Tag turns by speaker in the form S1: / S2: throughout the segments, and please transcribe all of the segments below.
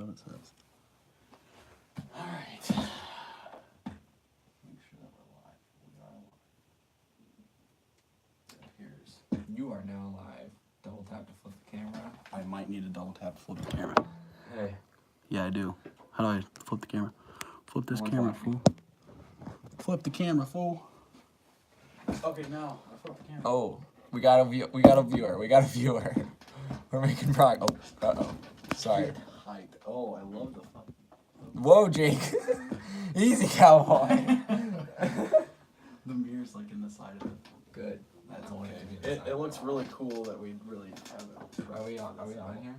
S1: what it says.
S2: All right. Make sure that we're live. We are live. Here's. You are now live. Double tap to flip the camera.
S1: I might need a double tap to flip the camera.
S2: Hey.
S1: Yeah, I do. How do I flip the camera? Flip this
S2: One
S1: camera,
S2: time.
S1: fool. Flip the camera, fool. Okay, now I flipped the camera.
S2: Oh, we got a viewer. We got a viewer. We're making progress. Oh, uh-oh. Sorry.
S1: Height. Oh, I love the fun.
S2: Whoa, Jake. Easy, cowboy.
S1: The mirror's like in the side of it.
S2: Good.
S1: That's
S2: I want
S1: okay.
S2: it to be inside.
S1: It looks really cool that we really have it.
S2: Are we on here?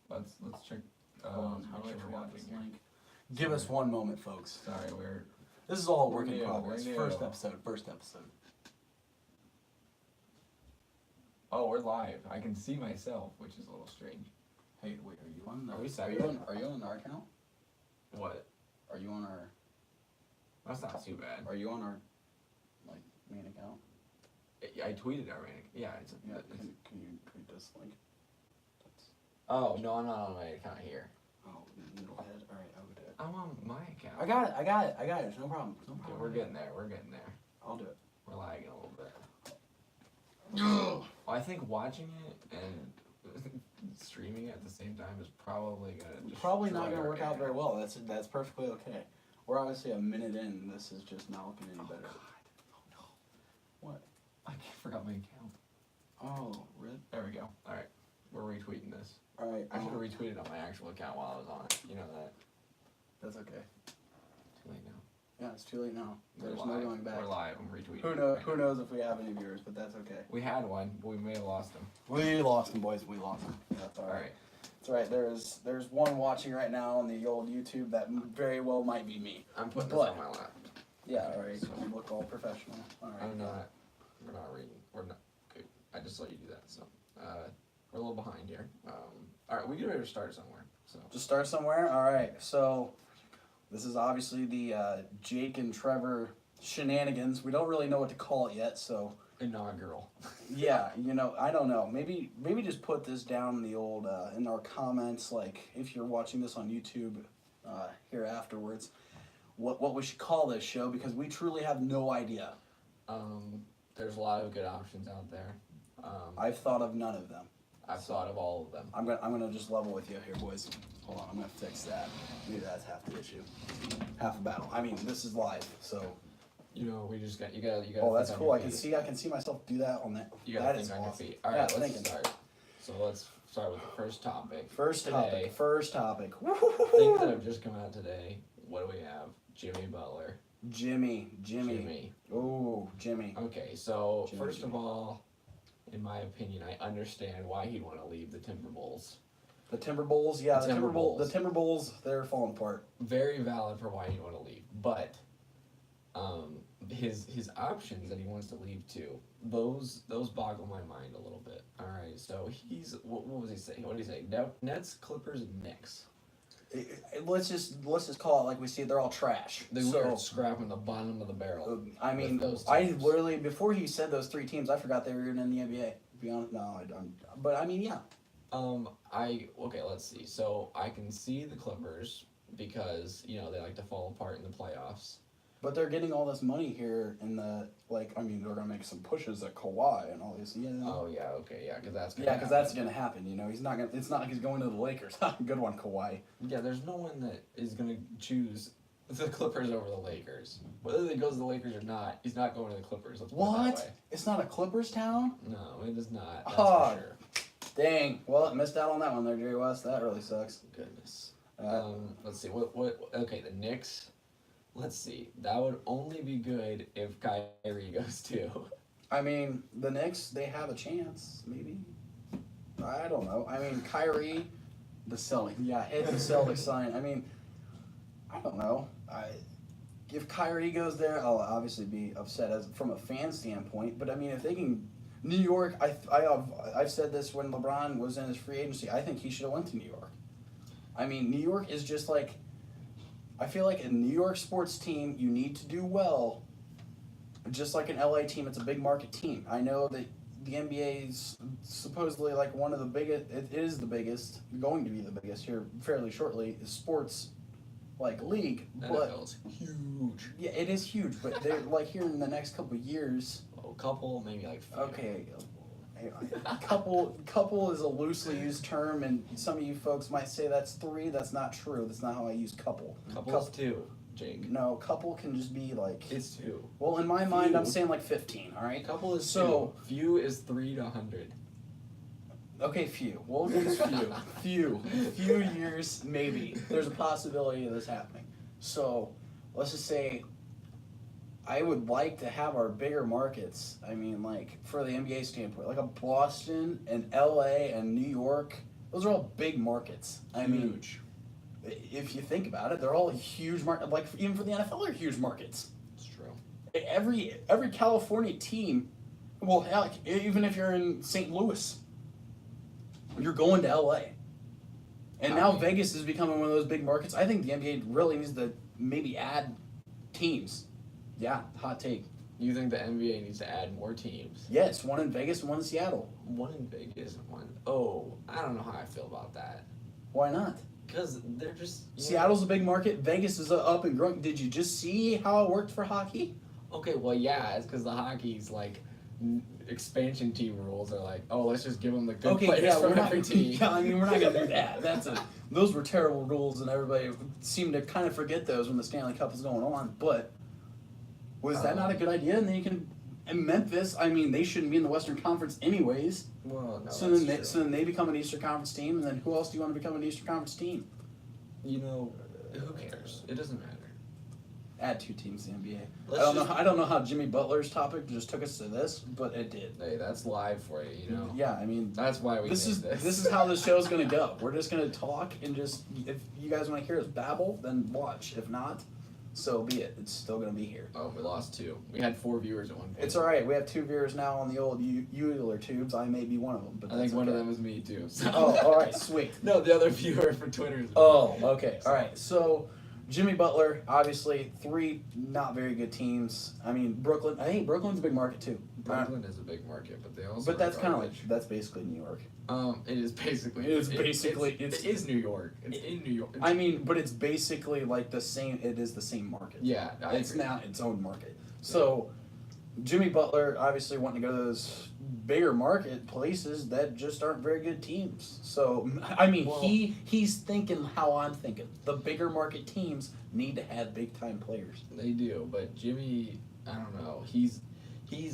S2: Let's check.
S1: Hold on, how do I
S2: make sure we're
S1: drop this
S2: watching here.
S1: link? Give us 1 moment, folks.
S2: Sorry, we're.
S1: This is all
S2: We're
S1: work in
S2: new,
S1: progress.
S2: we're new.
S1: First episode.
S2: Oh, we're live. I can see myself, which is a little strange.
S1: Hey, wait, are you on?
S2: Are we
S1: Are you on our account?
S2: What?
S1: Are you on our?
S2: That's not too bad.
S1: Are you on our, like, main account?
S2: I tweeted already. Yeah, it's.
S1: Yeah. Can you tweet this link? That's.
S2: Oh no, I'm not on my account here.
S1: Oh, middlehead. All right, I'll do it.
S2: I'm on my account.
S1: I got it. It's no problem.
S2: Okay, we're getting there.
S1: I'll do it.
S2: We're lagging a little bit. Well, I think watching it and streaming it at the same time is probably gonna.
S1: Probably not
S2: destroy
S1: gonna
S2: our
S1: work out
S2: internet.
S1: very well. That's perfectly okay. We're obviously a minute in, and this is just not looking any better.
S2: God. Oh no.
S1: What?
S2: I forgot my account.
S1: Oh, rip.
S2: There we go. All right, we're retweeting this.
S1: All right.
S2: I should have retweeted on my actual account while I was on it. You know that.
S1: That's okay.
S2: Too late now.
S1: Yeah, it's too late now.
S2: We're
S1: There's
S2: live.
S1: no going back.
S2: We're live. I'm retweeting.
S1: Who knows if we have any viewers, but that's okay.
S2: We had one, but we may have lost them.
S1: We lost them, boys. We lost them. That's all
S2: All
S1: right.
S2: right.
S1: That's all right. There's one watching right now on the old YouTube that very well might be me.
S2: I'm putting this
S1: But-
S2: on my lap.
S1: Yeah. All right. You look all professional. All right.
S2: I'm not. We're not reading. We're not. Okay. I just let you do that. So, we're a little behind here. All right. We get ready to start somewhere. So.
S1: Just start somewhere. All right. So this is obviously the Jake and Trevor shenanigans. We don't really know what to call it yet. So
S2: Inaugural.
S1: yeah, I don't know. Maybe just put this down in the old in our comments. Like if you're watching this on YouTube here afterwards, what we should call this show, because we truly have no idea.
S2: There's a lot of good options out there.
S1: I've thought of none of them.
S2: I've thought of all of them.
S1: I'm gonna just level with you here, boys. Hold on, I'm gonna fix that. Maybe that's half the issue, half a battle. I mean, this is live, so.
S2: You know, we just got you got.
S1: Oh, that's cool. I can see myself do that on that.
S2: You got
S1: That
S2: to
S1: is
S2: think on your
S1: awesome.
S2: feet. All
S1: Yeah,
S2: right, let's
S1: thinking.
S2: start. So let's start with the first topic.
S1: First
S2: Today,
S1: topic.
S2: Things that have just come out today. What do we have? Jimmy Butler.
S1: Jimmy. Oh, Jimmy.
S2: Okay, so
S1: Jimmy.
S2: first of all, in my opinion, I understand why he'd want to leave the Timberwolves.
S1: The Timberwolves, yeah,
S2: The
S1: the
S2: Timberwolves.
S1: Timberwolves, they're falling apart.
S2: Very valid for why he'd want to leave, but his options that he wants to leave to, those boggle my mind a little bit. All right, so he's what was he saying? What did he say? Nets, Clippers, and Knicks.
S1: Let's just call it like we see it. They're all trash.
S2: They were scrapping the bottom of the barrel.
S1: I mean,
S2: with those
S1: I
S2: teams.
S1: literally, before he said those three teams, I forgot they were even in the NBA. To be honest, no, I don't. But I mean, yeah.
S2: Okay, let's see. So I can see the Clippers because they like to fall apart in the playoffs.
S1: But they're getting all this money here in the they're gonna make some pushes at Kawhi and all this.
S2: Oh yeah, okay, yeah, because that's
S1: gonna happen. He's not gonna. It's not like he's going to the Lakers. Good one, Kawhi.
S2: Yeah, there's no one that is gonna choose the Clippers over the Lakers. Whether he goes to the Lakers or not, he's not going to the Clippers. Let's put it that way.
S1: What? It's not a Clippers town?
S2: No, it is not. That's
S1: Oh,
S2: for sure.
S1: Dang. Well, it missed out on that one there, Jerry West. That really sucks.
S2: Goodness. Let's see. What? Okay, the Knicks. Let's see. That would only be good if Kyrie goes too.
S1: I mean, the Knicks, they have a chance, maybe. I don't know. I mean, Kyrie, the Celtics. Yeah, hit the Celtics sign. I mean, I don't know. If Kyrie goes there, I'll obviously be upset from a fan standpoint. But I mean, if they can, New York. I've said this when LeBron was in his free agency. I think he should have went to New York. I mean, New York is just like. I feel like a New York sports team, you need to do well. Just like an LA team, it's a big market team. I know that the NBA's supposedly like one of the biggest. It is the biggest, going to be the biggest here fairly shortly. Sports like league, but
S2: NFL's huge.
S1: yeah, it is huge. But they're like here in the next couple of years.
S2: A couple, maybe like few.
S1: Okay, couple is a loosely used term, and some of you folks might say that's 3. That's not true. That's not how I use couple.
S2: Couple is 2, Jake.
S1: No, couple can just be like.
S2: It's 2.
S1: Well, in my mind, I'm
S2: Few.
S1: saying like 15. All right.
S2: Couple is
S1: So
S2: 2. Few is 3 to 100.
S1: okay, few. We'll use few years maybe. There's a possibility of this happening. So let's just say. I would like to have our bigger markets. I mean, like, for the NBA standpoint, like a Boston and LA and New York, those are all big markets. I mean,
S2: Huge.
S1: if you think about it, they're all huge market. Like, even for the NFL, they're huge markets.
S2: It's true.
S1: Every California team, well, heck, even if you're in St. Louis, you're going to LA. And now Vegas is becoming one of those big markets. I think the NBA really needs to maybe add teams. Yeah, hot take.
S2: You think the NBA needs to add more teams?
S1: Yes, one in Vegas and one in Seattle.
S2: One in Vegas and one. Oh, I don't know how I feel about that.
S1: Why not?
S2: Because they're just.
S1: Seattle's a big market. Vegas is up and growing. Did you just see how it worked for hockey?
S2: Okay, well, yeah, it's because the hockey's like expansion team rules are like, oh, let's just give them the good players from every team.
S1: Yeah, I mean, we're not gonna do that. Those were terrible rules, and everybody seemed to kind of forget those when the Stanley Cup was going on. But was that not a good idea? And then you can. And Memphis, I mean, they shouldn't be in the Western Conference anyways.
S2: Well, no.
S1: So then they become an Eastern Conference team, and then who else do you want to become an Eastern Conference team?
S2: You know, who cares? It doesn't matter.
S1: Add 2 teams in the NBA. I don't know how Jimmy Butler's topic just took us to this, but it did.
S2: Hey, that's live for you, you know.
S1: Yeah, I mean,
S2: that's why we
S1: this is how the show's gonna go. We're just gonna talk and just if you guys want to hear us babble, then watch. If not, so be it. It's still gonna be here.
S2: Oh, we lost 2. We had 4 viewers at one point.
S1: It's all right. We have 2 viewers now on the old Euler tubes. I may be one of them, but
S2: I think one of them was me too. So.
S1: Oh, all right, sweet.
S2: No, the other viewer for Twitter is me.
S1: Oh, okay. All right. So, Jimmy Butler, obviously, 3 not very good teams. I mean, Brooklyn. I think Brooklyn's a big market too.
S2: Brooklyn is a big market, but they also.
S1: But that's kind of like that's basically New York.
S2: It is basically.
S1: It is
S2: New York. It's in New York.
S1: I mean, but it's basically like the same. It is the same market.
S2: Yeah,
S1: it's agree. Now its own market. So, Jimmy Butler obviously wanting to go to those bigger market places that just aren't very good teams. So, I mean, he's thinking how I'm thinking. The bigger market teams need to have big time players.
S2: They do, but Jimmy, I don't know. He's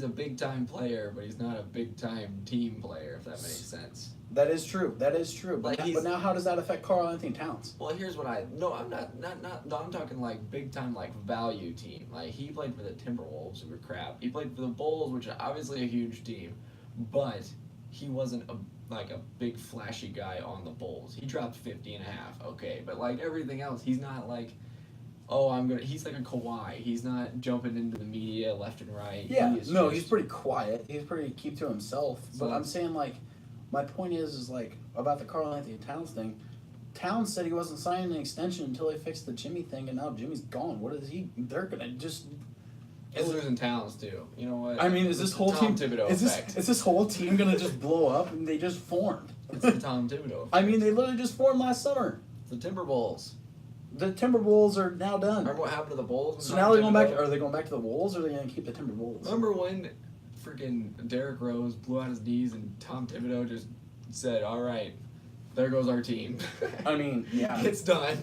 S2: a big time player, but he's not a big time team player. If that makes sense.
S1: That is true. But,
S2: Like
S1: but now, how does that affect Karl Anthony Towns?
S2: Well, here's what I'm talking like big time like value team. Like he played for the Timberwolves, who were crap. He played for the Bulls, which are obviously a huge team, but he wasn't a big flashy guy on the Bulls. He dropped 50 and a half, okay, but like everything else, he's not like. He's like a Kawhi. He's not jumping into the media left and right.
S1: Yeah, he's pretty quiet. He's pretty keep to himself. But I'm saying like. My point is like about the Karl Anthony Towns thing. Towns said he wasn't signing an extension until they fixed the Jimmy thing, and now Jimmy's gone. What is he? They're gonna just.
S2: It's losing Towns too. You know what?
S1: I mean, is this whole team? Is this whole team gonna just blow up? And they just formed.
S2: It's the Tom Thibodeau effect.
S1: I mean, they literally just formed last summer.
S2: The Timberwolves.
S1: The Timberwolves are now done.
S2: Remember what happened to the Bulls?
S1: So now they're going back. Are they going back to the Wolves, or are they gonna keep the Timberwolves?
S2: Remember when freaking Derrick Rose blew out his knees and Tom Thibodeau just said, all right, there goes our team.
S1: I mean, yeah.
S2: It's done.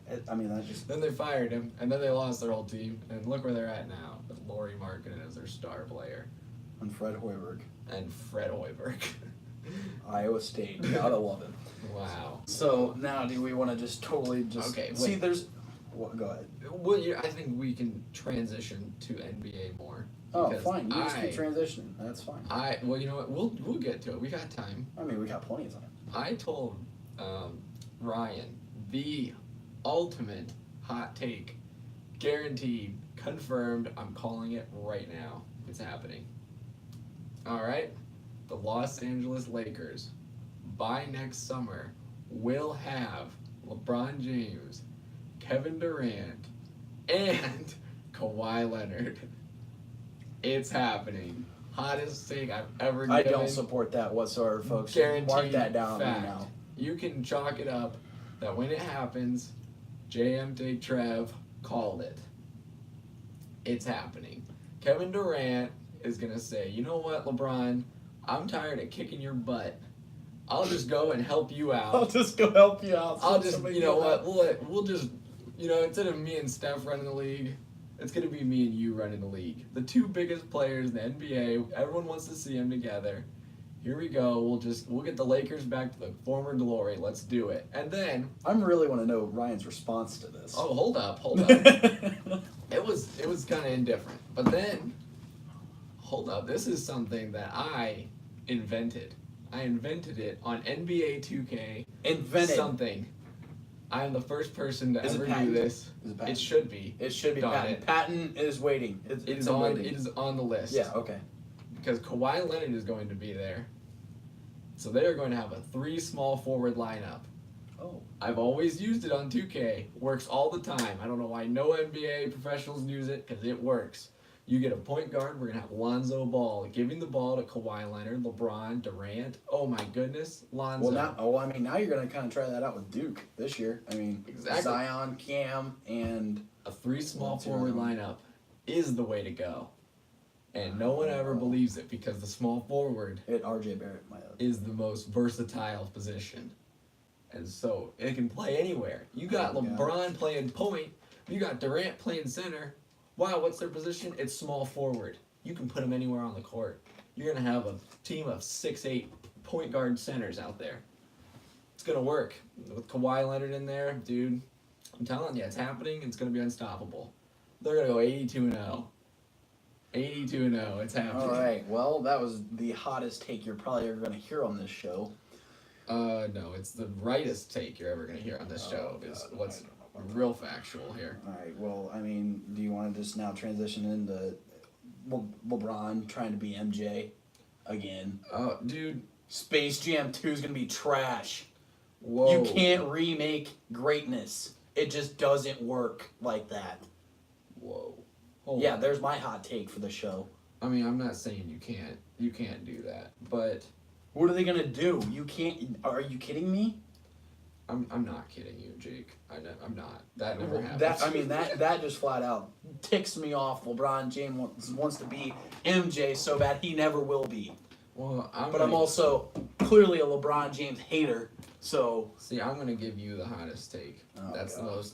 S1: That just...
S2: Then they fired him, and then they lost their whole team, and look where they're at now, with Lauri Markkanen as their star player.
S1: And Fred Hoiberg. Iowa State. Gotta love it.
S2: Wow.
S1: So, now do we want to just totally just...
S2: Okay, wait.
S1: See, there's... Well, go ahead.
S2: Well, I think we can transition to NBA more.
S1: Oh, fine. You just keep transitioning. That's fine.
S2: Well, you know what? We'll get to it. We got time.
S1: I mean, we got plenty of time.
S2: I told Ryan the ultimate hot take, guaranteed, confirmed. I'm calling it right now. It's happening. All right, the Los Angeles Lakers by next summer will have LeBron James, Kevin Durant, and Kawhi Leonard. It's happening. Hottest take I've ever given.
S1: I don't support that whatsoever, folks.
S2: Guaranteed
S1: Mark that down
S2: fact.
S1: right now.
S2: You can chalk it up that when it happens, JM Take Trev called it. It's happening. Kevin Durant is going to say, you know what, LeBron, I'm tired of kicking your butt. I'll just go and help you out.
S1: I'll just go help you out.
S2: I'll just, you know what, we'll just, you know, instead of me and Steph running the league, it's going to be me and you running the league. The two biggest players in the NBA, everyone wants to see them together. Here we go. We'll get the Lakers back to the former glory. Let's do it. And then
S1: I really want to know Ryan's response to this.
S2: oh, hold up. It was kind of indifferent. But then hold up. This is something that I invented. I invented it on NBA 2K.
S1: Invented
S2: something. I am the first person to
S1: Is it
S2: ever do
S1: patented?
S2: this.
S1: Is it patented?
S2: It should be.
S1: It should be
S2: Darn
S1: patent.
S2: it.
S1: Patent is waiting.
S2: It
S1: It's
S2: is on the list.
S1: Yeah. Okay.
S2: Because Kawhi Leonard is going to be there. So they are going to have a 3 small forward lineup.
S1: Oh.
S2: I've always used it on 2K. Works all the time. I don't know why no NBA professionals use it, because it works. You get a point guard. We're going to have Lonzo Ball giving the ball to Kawhi Leonard, LeBron, Durant. Oh my goodness, Lonzo.
S1: Well, now you're going to kind of try that out with Duke this year. I mean,
S2: Exactly.
S1: Zion, Cam, and
S2: A 3 small
S1: That's
S2: forward
S1: right.
S2: lineup is the way to go. And no one ever believes it, because the small forward
S1: RJ Barrett.
S2: is the most versatile position. And so it can play anywhere. You got
S1: Oh, yeah.
S2: LeBron playing point. You got Durant playing center. Wow, what's their position? It's small forward. You can put them anywhere on the court. You're going to have a team of 6'8" point guard centers out there. It's going to work. With Kawhi Leonard in there, dude, I'm telling you, it's happening. It's going to be unstoppable. They're going to go 82-0. 82-0. It's happening.
S1: All right. Well, that was the hottest take you're probably ever going to hear on this show.
S2: No, it's the rightest take you're ever going to hear on this show.
S1: Oh,
S2: Is
S1: God,
S2: what's
S1: I don't know about
S2: real factual here.
S1: All right. Well, I mean, do you want to just now transition into LeBron trying to be MJ again?
S2: Oh, dude.
S1: Space Jam 2 is going to be trash.
S2: Whoa.
S1: You can't remake greatness. It just doesn't work like that.
S2: Whoa. Hold
S1: Yeah,
S2: on.
S1: there's my hot take for the show.
S2: I mean, I'm not saying you can't. You can't do that. But
S1: What are they going to do? You can't. Are you kidding me?
S2: I'm not kidding you, Jake. I'm not. That never happened.
S1: That just flat out ticks me off. LeBron James wants to be MJ so bad. He never will be.
S2: Well,
S1: But I'm also clearly a LeBron James hater. So
S2: See, I'm gonna give you the hottest take.
S1: Oh,
S2: That's
S1: God.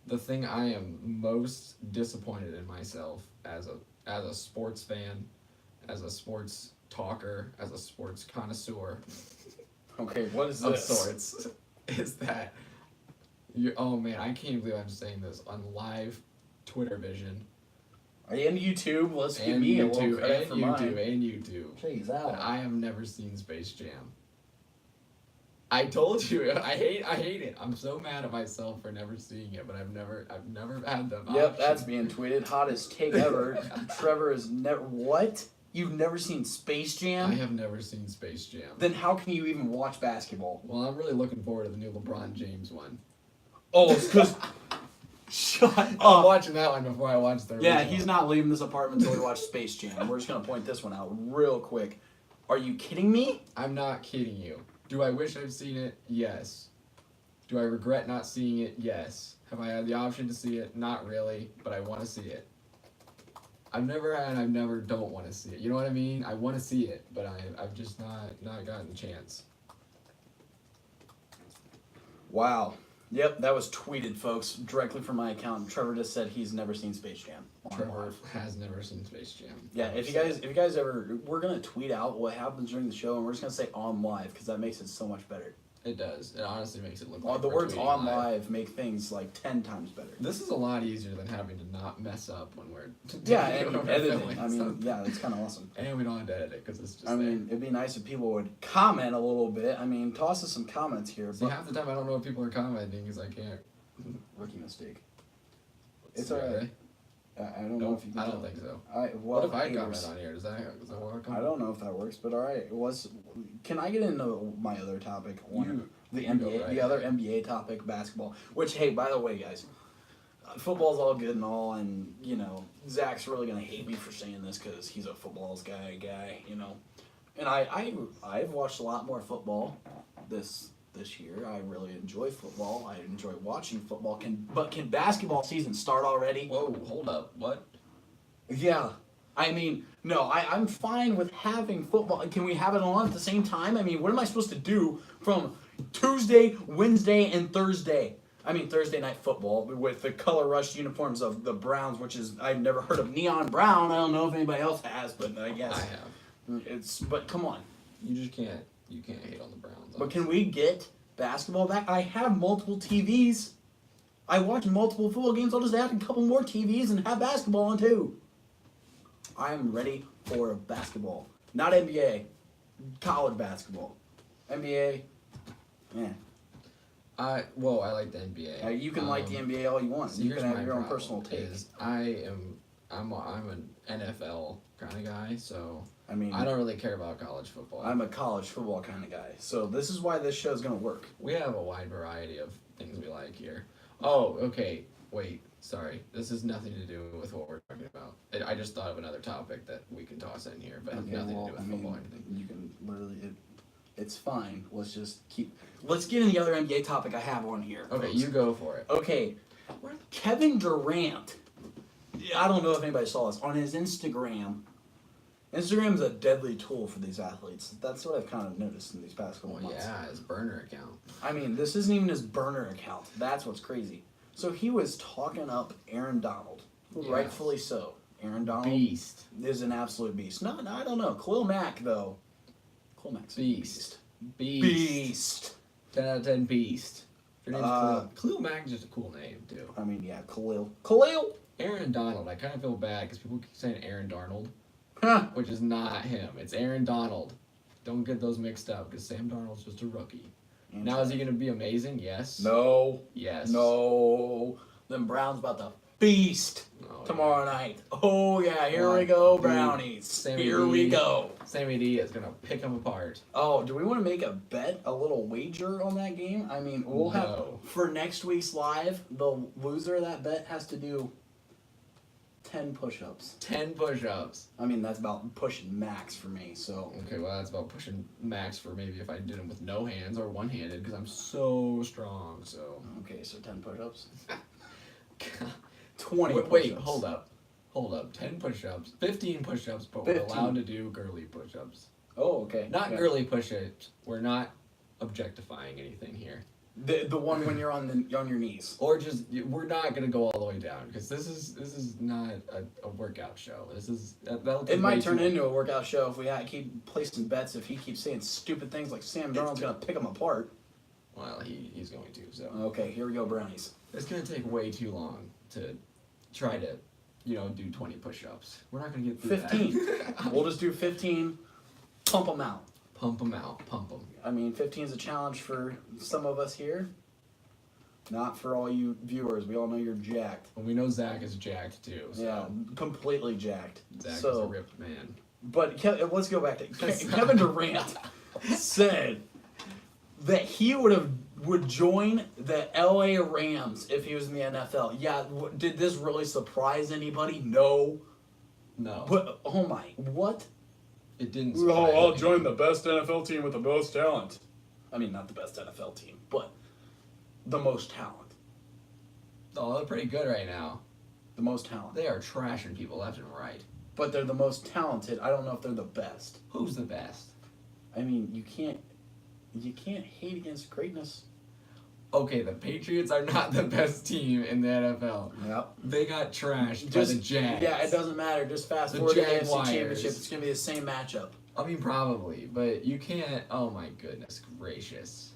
S2: the thing I am most disappointed in myself as a sports fan, as a sports talker, as a sports connoisseur
S1: okay, what is
S2: of
S1: this?
S2: sorts, is that oh man, I can't believe I'm saying this on live Twitter vision
S1: And YouTube. Let's give
S2: and
S1: me a little
S2: YouTube
S1: credit
S2: and
S1: for
S2: YouTube
S1: mine.
S2: and YouTube.
S1: Jeez,
S2: That
S1: out.
S2: I have never seen Space Jam. I told you I hate it. I'm so mad at myself for never seeing it, but I've never had the
S1: Yep,
S2: option.
S1: that's being tweeted. Hottest take ever. Trevor is never. What? You've never seen Space Jam?
S2: I have never seen Space Jam.
S1: Then how can you even watch basketball?
S2: Well, I'm really looking forward to the new LeBron James one.
S1: Oh, it's because. Shut
S2: I'm
S1: up.
S2: watching that one before I watch the
S1: Yeah,
S2: original.
S1: he's not leaving this apartment until we watch Space Jam. We're just gonna point this one out real quick. Are you kidding me?
S2: I'm not kidding you. Do I wish I've seen it? Yes. Do I regret not seeing it? Yes. Have I had the option to see it? Not really, but I want to see it. I've never don't want to see it. You know what I mean? I want to see it, but I've just not gotten the chance.
S1: Wow. Yep, that was tweeted, folks, directly from my account. Trevor just said he's never seen Space Jam. on
S2: Trevor
S1: live.
S2: has never seen Space Jam.
S1: Yeah, if you guys ever, we're gonna tweet out what happens during the show, and we're just gonna say on live because that makes it so much better.
S2: It does. It honestly makes it look like
S1: The
S2: we're
S1: words
S2: tweeting
S1: on live make things like 10 times better.
S2: This is a lot easier than having to not mess up when we're
S1: Yeah,
S2: when
S1: and
S2: we're
S1: editing.
S2: filming
S1: I mean,
S2: something.
S1: yeah, that's kind of awesome.
S2: And we don't have to edit it because it's just
S1: I mean, it'd be nice if people would comment a little bit. I mean, toss us some comments here.
S2: see,
S1: But
S2: half the time I don't know if people are commenting because I can't.
S1: rookie mistake.
S2: see,
S1: It's all
S2: are
S1: right.
S2: they?
S1: I don't know if you can
S2: I don't
S1: tell.
S2: think so.
S1: Well,
S2: What if I
S1: haters.
S2: comment on here? Does that work?
S1: I don't know if that works, but all right. Can I get into my other topic?
S2: You
S1: The
S2: you go
S1: NBA,
S2: right
S1: the other NBA topic, basketball. Which, hey, by the way, guys, football's all good and all, and Zach's really gonna hate me for saying this because he's a football's guy, And I've watched a lot more football this year. I really enjoy football. I enjoy watching football. Can basketball season start already?
S2: Whoa, hold up. What?
S1: Yeah. I mean, no, I'm fine with having football. Can we have it on at the same time? I mean, what am I supposed to do from Tuesday, Wednesday, and Thursday? I mean, Thursday night football with the color rush uniforms of the Browns, which is, I've never heard of neon brown. I don't know if anybody else has, but I guess.
S2: I have.
S1: But come on.
S2: You just can't hate on the Browns.
S1: But can we get basketball back? I have multiple TVs. I watch multiple football games. I'll just add a couple more TVs and have basketball on too. I am ready for basketball. Not NBA. College basketball. NBA, yeah.
S2: I like the NBA.
S1: You can like the NBA all you want.
S2: So
S1: You can have your own
S2: problem
S1: personal take.
S2: I'm an NFL kind of guy, so
S1: I mean,
S2: I don't really care about college football.
S1: I'm a college football kind of guy. So this is why this show's going to work.
S2: We have a wide variety of things we like here. Oh, okay. Wait, sorry. This has nothing to do with what we're talking about. I just thought of another topic that we can toss in here, but has nothing to do with football or anything.
S1: You can literally, it's fine. Let's get in the other NBA topic I have on here.
S2: Okay,
S1: folks.
S2: you go for it.
S1: Okay, Kevin Durant. I don't know if anybody saw this on his Instagram. Instagram is a deadly tool for these athletes. That's what I've kind of noticed in these past couple months.
S2: Yeah, his burner account.
S1: I mean, this isn't even his burner account. That's what's crazy. So he was talking up Aaron Donald,
S2: Yeah.
S1: rightfully so. Aaron Donald
S2: Beast.
S1: is an absolute beast. No, I don't know. Khalil Mack, though. Khalil Mack's a
S2: Beast.
S1: beast.
S2: 10 out of 10 beast. Your name's
S1: Uh,
S2: Khalil Mack is just a cool name, too.
S1: I mean, yeah, Khalil.
S2: Aaron Donald, I kind of feel bad because people keep saying Aaron Darnold,
S1: Huh.
S2: which is not him. It's Aaron Donald. Don't get those mixed up because Sam Darnold's just a rookie. Now, is he going to be amazing? Yes.
S1: No.
S2: Yes.
S1: No. Them Browns about to feast
S2: Oh,
S1: tomorrow night. Oh, yeah, here we go,
S2: Dude,
S1: Brownies.
S2: Sammy
S1: Here we
S2: D.
S1: go.
S2: Sammy D is going to pick him apart.
S1: Oh, do we want to make a bet, a little wager on that game? I mean, we'll have,
S2: No.
S1: for next week's live, the loser of that bet has to do 10 push-ups.
S2: 10 push-ups.
S1: I mean, that's about pushing max for me, so.
S2: Okay, well, that's about pushing max for maybe if I did them with no hands or one-handed because I'm so strong, so.
S1: Okay, so 10 push-ups. 20
S2: Wait,
S1: push-ups.
S2: hold up. 10 push-ups, 15 push-ups, but we're
S1: 15.
S2: allowed to do girly push-ups.
S1: Oh, okay.
S2: Not
S1: Yeah.
S2: girly push-ups. We're not objectifying anything here.
S1: The one when you're on your knees.
S2: Or just we're not gonna go all the way down because this is not a workout show. This is that'll take
S1: It might
S2: way
S1: turn
S2: too
S1: into a workout show if we keep placing bets. If he keeps saying stupid things like Sam Darnold's gonna pick him apart.
S2: Well, he's going to. So
S1: Okay, here we go, Brownies.
S2: it's gonna take way too long to try to do 20 push-ups. We're not gonna get through
S1: 15.
S2: that.
S1: We'll just do 15. Pump them out.
S2: Pump them out. Pump them.
S1: I mean, 15 is a challenge for some of us here. Not for all you viewers. We all know you're jacked.
S2: And we know Zach is jacked too. So
S1: Yeah, completely jacked.
S2: Zach is
S1: so,
S2: a ripped man.
S1: But let's go back to Kevin Durant said that he would join the LA Rams if he was in the NFL. Yeah, did this really surprise anybody? No.
S2: No,
S1: But oh my, what?
S2: it didn't.
S1: Oh,
S2: surprise
S1: I'll
S2: me.
S1: join the best NFL team with the most talent. I mean, not the best NFL team, but the most talent.
S2: Oh, they're pretty good right now.
S1: The most talent.
S2: They are trashing people left and right.
S1: But they're the most talented. I don't know if they're the best.
S2: Who's the best?
S1: I mean, you can't hate against greatness.
S2: Okay, the Patriots are not the best team in the NFL.
S1: Yep.
S2: They got trashed by the Jags.
S1: Yeah, it doesn't matter. Just fast
S2: The
S1: forward to the AFC
S2: Jaguars.
S1: Championship. It's going to be the same matchup.
S2: I mean, probably, but you can't. Oh my goodness gracious!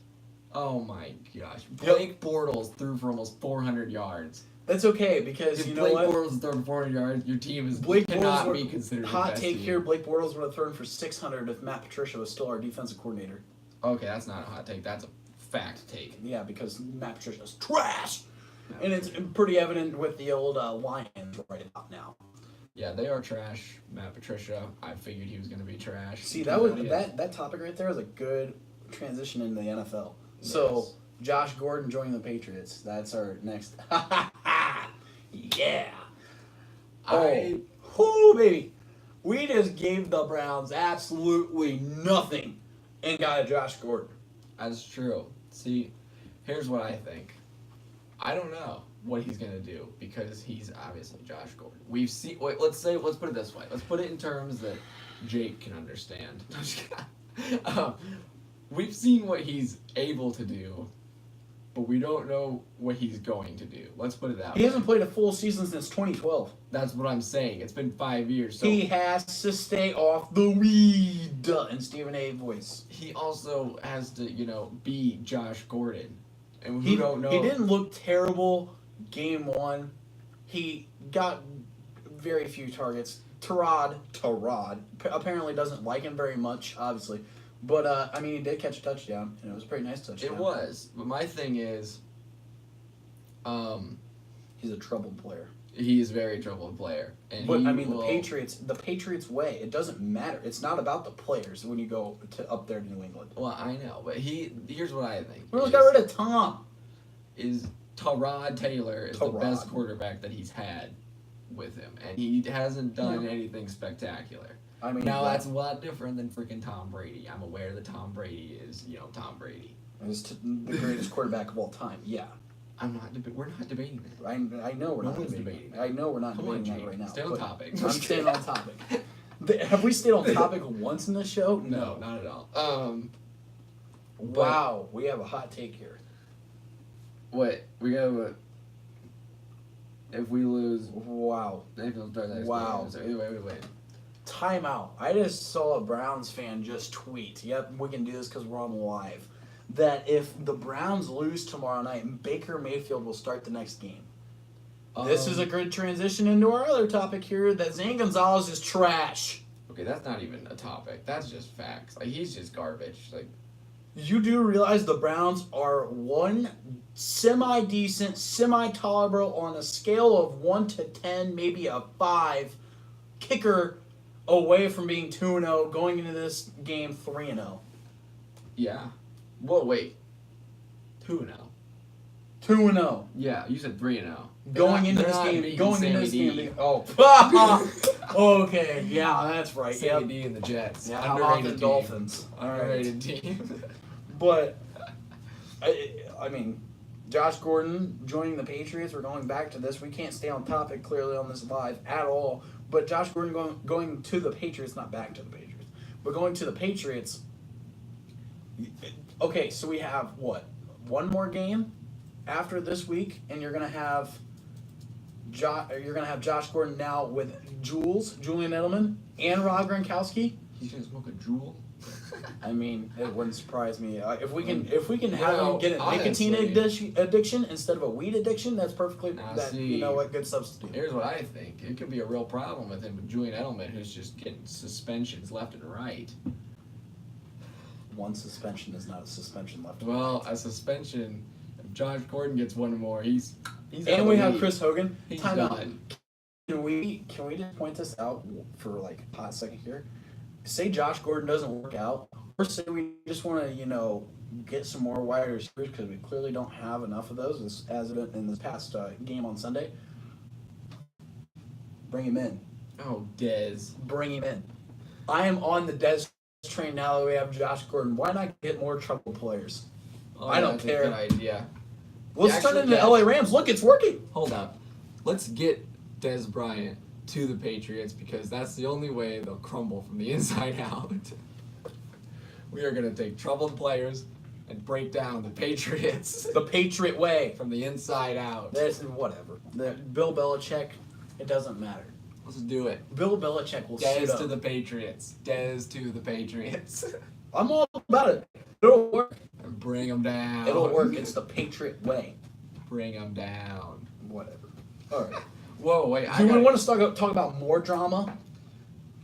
S2: Oh my gosh! Blake Bortles threw for almost 400 yards.
S1: That's okay because
S2: If
S1: you know
S2: Blake
S1: what?
S2: Bortles threw for 400 yards, your team cannot be considered
S1: hot
S2: the best
S1: take
S2: team.
S1: here. Blake Bortles would have thrown for 600 if Matt Patricia was still our defensive coordinator.
S2: Okay, that's not a hot take. That's a fact take.
S1: Yeah, because Matt Patricia's trash, and it's pretty evident with the old Lions right about now.
S2: Yeah, they are trash. Matt Patricia, I figured he was going to be trash.
S1: See, that topic right there is a good transition into the NFL. So,
S2: Yes.
S1: Josh Gordon joining the Patriots. That's our next. Yeah.
S2: I
S1: Whoo, baby. We just gave the Browns absolutely nothing and got a Josh Gordon.
S2: That's true. See, here's what I think. I don't know what he's gonna do because he's obviously Josh Gordon. We've seen. Wait, let's put it this way. Let's put it in terms that Jake can understand. We've seen what he's able to do, but we don't know what he's going to do. Let's put it that way.
S1: He hasn't played a full season since 2012.
S2: That's what I'm saying. It's been 5 years. So
S1: He has to stay off the weed in Stephen A. voice.
S2: he also has to, be Josh Gordon. And we
S1: He
S2: don't know.
S1: He didn't look terrible game one. He got very few targets. Tarod apparently doesn't like him very much, obviously. But, he did catch a touchdown, and it was a pretty nice touchdown.
S2: It was. But my thing is,
S1: He's a troubled player.
S2: he is a very troubled player. And
S1: But, the Patriots way, it doesn't matter. It's not about the players when you go up there to New England.
S2: Well, I know. But here's what I think.
S1: We almost got rid of Tom.
S2: Is Tyrod Taylor is the best quarterback that he's had with him. And he hasn't done anything spectacular. Now, that's a lot different than freaking Tom Brady. I'm aware that Tom Brady is, Tom Brady.
S1: He's the greatest quarterback of all time, yeah.
S2: We're not debating that.
S1: I know we're not debating. I know we're not debating that right now.
S2: Stay on topic.
S1: I'm staying on topic. Have we stayed on topic once in the show?
S2: No, not at all.
S1: Wow, we have a hot take here.
S2: What? We got if we lose.
S1: Wow. Wow.
S2: Wait.
S1: Timeout. I just saw a Browns fan just tweet. Yep, we can do this because we're on live. That if the Browns lose tomorrow night, Baker Mayfield will start the next game. This is a good transition into our other topic here, that Zane Gonzalez is trash.
S2: Okay, that's not even a topic. That's just facts. Like, he's just garbage. Like,
S1: you do realize the Browns are one semi-decent, semi-tolerable on a scale of 1 to 10, maybe a 5, kicker away from being 2-0, going into this game 3-0.
S2: yeah. Whoa, wait. 2-0.
S1: 2-0.
S2: Yeah, you said 3-0.
S1: Going into this game. Oh. Okay, yeah, that's right.
S2: Sammy D and the Jets.
S1: Yeah, how about the Dolphins?
S2: Underrated team.
S1: But, Josh Gordon joining the Patriots. We're going back to this. We can't stay on topic clearly on this live at all. But Josh Gordon going to the Patriots, not back to the Patriots, but going to the Patriots. Okay, so we have what? One more game after this week, and you're gonna have Josh Gordon now with Julian Edelman, and Rob Gronkowski.
S2: He's gonna smoke a Juul.
S1: It wouldn't surprise me if we can have him get a nicotine
S2: honestly,
S1: addiction instead of a weed addiction. That's perfectly good substitute.
S2: Here's what I think. It could be a real problem with him with Julian Edelman, who's just getting suspensions left and right.
S1: One suspension is not a suspension left.
S2: Well, a suspension. If Josh Gordon gets one more, he's.
S1: And we have Chris Hogan.
S2: He's
S1: Time out.
S2: done.
S1: Can we just point this out for like a hot second here? Say Josh Gordon doesn't work out, or say we just want to get some more wide receivers because we clearly don't have enough of those as in this past game on Sunday. Bring him in.
S2: Oh, Dez.
S1: Bring him in. I am on the Dez train now that we have Josh Gordon. Why not get more trouble players?
S2: Oh,
S1: I don't
S2: that's
S1: care.
S2: A good idea.
S1: Let's turn it into LA Rams. Look, it's working.
S2: Hold up. Let's get Dez Bryant to the Patriots because that's the only way they'll crumble from the inside out. We are going to take troubled players and break down the Patriots.
S1: The Patriot way.
S2: From the inside out.
S1: That's whatever. Bill Belichick, it doesn't matter.
S2: Let's do it.
S1: Bill Belichick will suit up.
S2: Dez to the Patriots. Dez to the Patriots.
S1: I'm all about it. It'll work.
S2: Bring them down.
S1: It'll work. It's the Patriot way.
S2: Bring them down.
S1: Whatever. All right.
S2: Whoa, wait.
S1: Do we want to talk about more drama?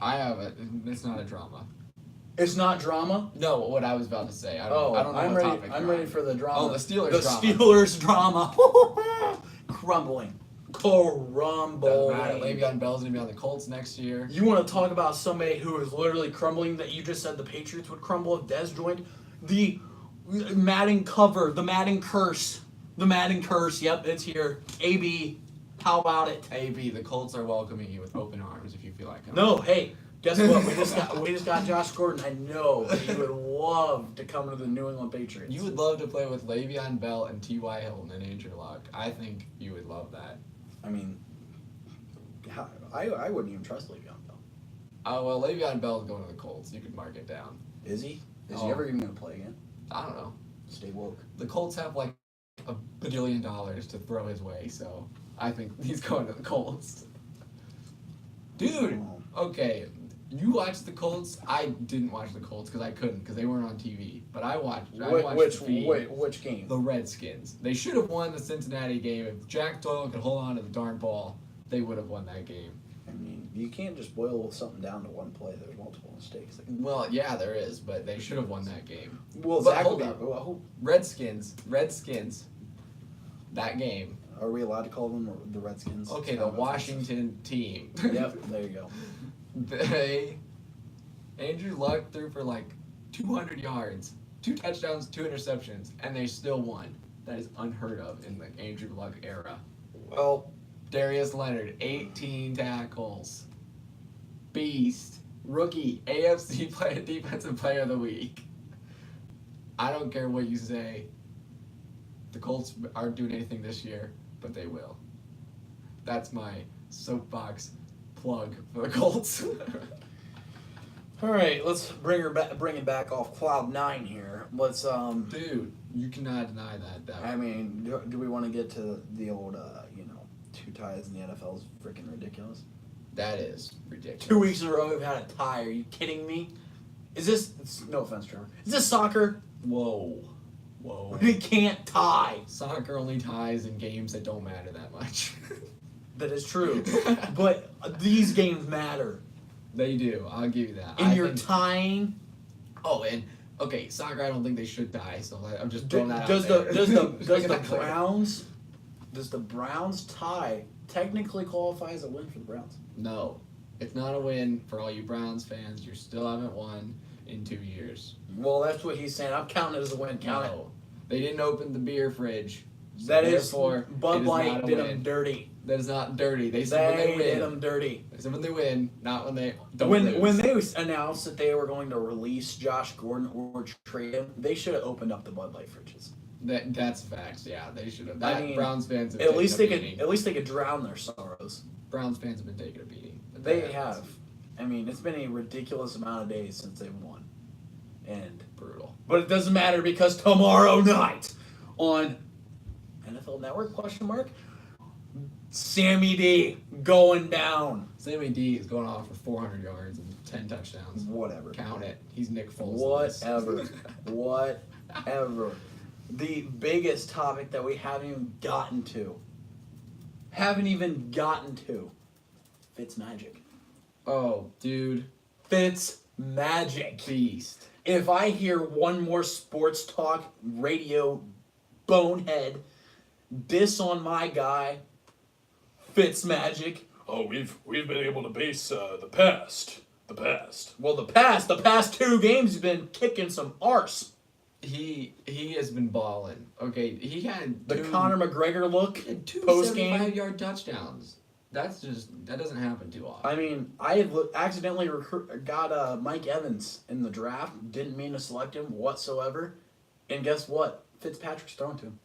S2: I have it. It's not a drama.
S1: It's not drama?
S2: No, what I was about to say. I don't know
S1: I'm
S2: what
S1: ready.
S2: topic
S1: I'm
S2: you're
S1: ready
S2: on.
S1: for the drama.
S2: Oh, the Steelers drama.
S1: The Steelers drama. Crumbling.
S2: Doesn't matter.
S1: Crumbling.
S2: Le'Veon Bell's going to be on the Colts next year.
S1: You want to talk about somebody who is literally crumbling that you just said the Patriots would crumble if Dez joined? The Madden cover, the Madden curse. The Madden curse, yep, it's here. AB. How about it?
S2: AB, the Colts are welcoming you with open arms if you feel like coming.
S1: No, hey, guess what? We just got Josh Gordon. I know that you would love to come to the New England Patriots.
S2: You would love to play with Le'Veon Bell and T.Y. Hilton and Andrew Luck. I think you would love that.
S1: I mean, I wouldn't even trust Le'Veon Bell.
S2: Oh, well, Le'Veon Bell is going to the Colts. You could mark it down.
S1: Is he? Is
S2: Oh.
S1: he ever even going to play again?
S2: I don't know.
S1: Stay woke.
S2: The Colts have like $1 billion to throw his way, so I think he's going to the Colts. Dude, okay, you watched the Colts. I didn't watch the Colts because I couldn't because they weren't on TV. But I watched.
S1: Which game?
S2: The Redskins. They should have won the Cincinnati game if Jack Doyle could hold on to the darn ball. They would have won that game.
S1: I mean, you can't just boil something down to one play. There's multiple mistakes.
S2: Well, yeah, there is, but they should have won that game.
S1: Well,
S2: But
S1: Zach
S2: hold
S1: would be-
S2: up.
S1: well,
S2: Redskins. That game.
S1: are we allowed to call them the Redskins?
S2: Okay, the Washington team.
S1: Yep, there you go.
S2: Andrew Luck threw for like 200 yards, 2 touchdowns, 2 interceptions, and they still won. That is unheard of in the Andrew Luck era.
S1: Well,
S2: Darius Leonard, 18 tackles. Beast. Rookie. AFC Defensive Player of the Week. I don't care what you say. The Colts aren't doing anything this year, but they will. That's my soapbox plug for the Colts.
S1: all right, let's bring it back off cloud 9 here. Let's
S2: Dude, you cannot deny that.
S1: I mean, do we want to get to the old 2 ties in the NFL is freaking ridiculous?
S2: That is ridiculous.
S1: 2 weeks in a row we've had a tie. Are you kidding me? Is this no offense, Trevor? Is this soccer?
S2: Whoa.
S1: We can't tie.
S2: Soccer only ties in games that don't matter that much.
S1: That is true. But these games matter.
S2: They do. I'll give you that.
S1: And you're tying.
S2: Oh, and okay, soccer. I don't think they should tie. So I'm just throwing that
S1: Does
S2: out there.
S1: does
S2: Making
S1: the
S2: that clear.
S1: Browns tie technically qualify as a win for the Browns?
S2: No, it's not a win for all you Browns fans. You still haven't won in 2 years.
S1: Well, that's what he's saying. I'm counting it as a win. Count it.
S2: No, they didn't open the beer fridge. So
S1: That is
S2: therefore,
S1: Bud
S2: it is
S1: Light
S2: not a
S1: did
S2: win.
S1: them dirty.
S2: That is not dirty. They said when they
S1: They did
S2: win.
S1: them dirty.
S2: They said when they win, not when they don't
S1: When
S2: lose.
S1: they announced that they were going to release Josh Gordon or trade him, they should have opened up the Bud Light fridges.
S2: That's facts. Yeah, they should have.
S1: I mean,
S2: Browns fans have
S1: At least they
S2: taken a beating.
S1: could. At least they could drown their sorrows.
S2: Browns fans have been taking a beating. But
S1: They
S2: that
S1: have.
S2: happens.
S1: I mean, it's been a ridiculous amount of days since they've won, and
S2: Brutal.
S1: but it doesn't matter because tomorrow night on NFL Network ? Sammy D going down.
S2: Sammy D is going off for 400 yards and 10 touchdowns.
S1: Whatever.
S2: Count it. He's Nick Foles.
S1: Whatever. The biggest topic that we haven't even gotten to. Fitzmagic.
S2: Oh, dude.
S1: Fitzmagic.
S2: Beast.
S1: If I hear one more sports talk radio bonehead diss on my guy, Fitzmagic.
S3: Oh, we've been able to base the past.
S1: Well, the past 2 games he's been kicking some arse.
S2: He has been balling. Okay, he had
S1: The Conor McGregor look
S2: he had 2
S1: post game.
S2: 75-yard touchdowns. That doesn't happen too often.
S1: I mean, I had accidentally got Mike Evans in the draft. Didn't mean to select him whatsoever. And guess what? Fitzpatrick's thrown to him.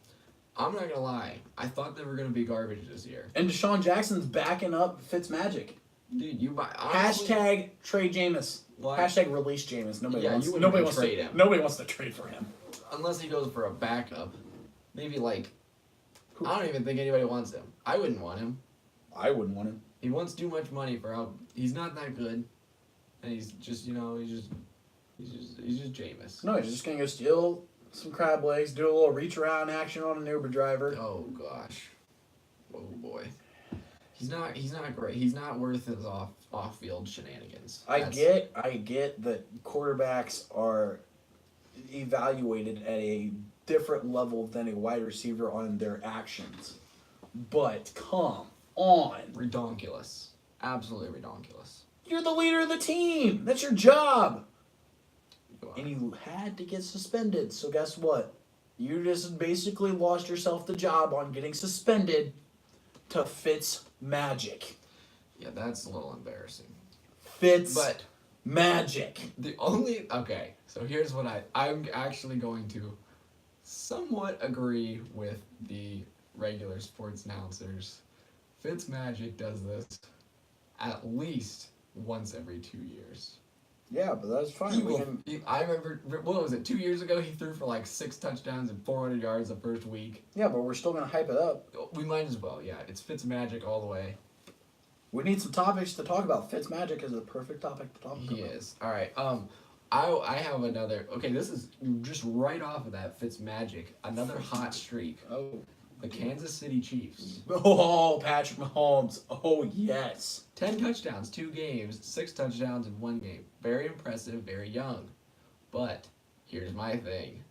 S2: I'm not gonna lie. I thought they were gonna be garbage this year.
S1: And Deshaun Jackson's backing up Fitzmagic.
S2: Dude, honestly,
S1: Hashtag trade Jameis.
S2: What?
S1: Hashtag release Jameis. Nobody
S2: Yeah,
S1: wants.
S2: you wouldn't
S1: Nobody
S2: even
S1: wants
S2: trade
S1: to
S2: him.
S1: Nobody wants to trade for him.
S2: Unless he goes for a backup. Maybe like I don't even think anybody wants him. I wouldn't want him.
S1: I wouldn't want him.
S2: He wants too much money for how he's not that good. And he's just he's just Jameis.
S1: No, he's just gonna go steal some crab legs, do a little reach around action on an Uber driver.
S2: Oh gosh. Oh boy. He's not great. He's not worth his off field shenanigans.
S1: I get that quarterbacks are evaluated at a different level than a wide receiver on their actions. But come on.
S2: Redonkulous. Absolutely redonkulous.
S1: You're the leader of the team. That's your job. And you had to get suspended. So guess what? You just basically lost yourself the job on getting suspended to Fitz Magic.
S2: Yeah, that's a little embarrassing.
S1: Fitz
S2: But
S1: Magic.
S2: okay, so here's what I'm actually going to somewhat agree with the regular sports announcers. Fitzmagic does this at least once every 2 years.
S1: Yeah, but that's fine.
S2: I remember, what was it, 2 years ago he threw for like 6 touchdowns and 400 yards the first week.
S1: Yeah, but we're still going to hype it up.
S2: We might as well, yeah. It's Fitzmagic all the way.
S1: We need some topics to talk about. Fitzmagic is a perfect topic to talk about.
S2: He is. All right. I have another. Okay, this is just right off of that Fitzmagic. Another hot streak.
S1: Oh.
S2: The Kansas City Chiefs.
S1: Oh, Patrick Mahomes. Oh, yes.
S2: 10 touchdowns, 2 games, 6 touchdowns in 1 game. Very impressive, very young. But here's my thing.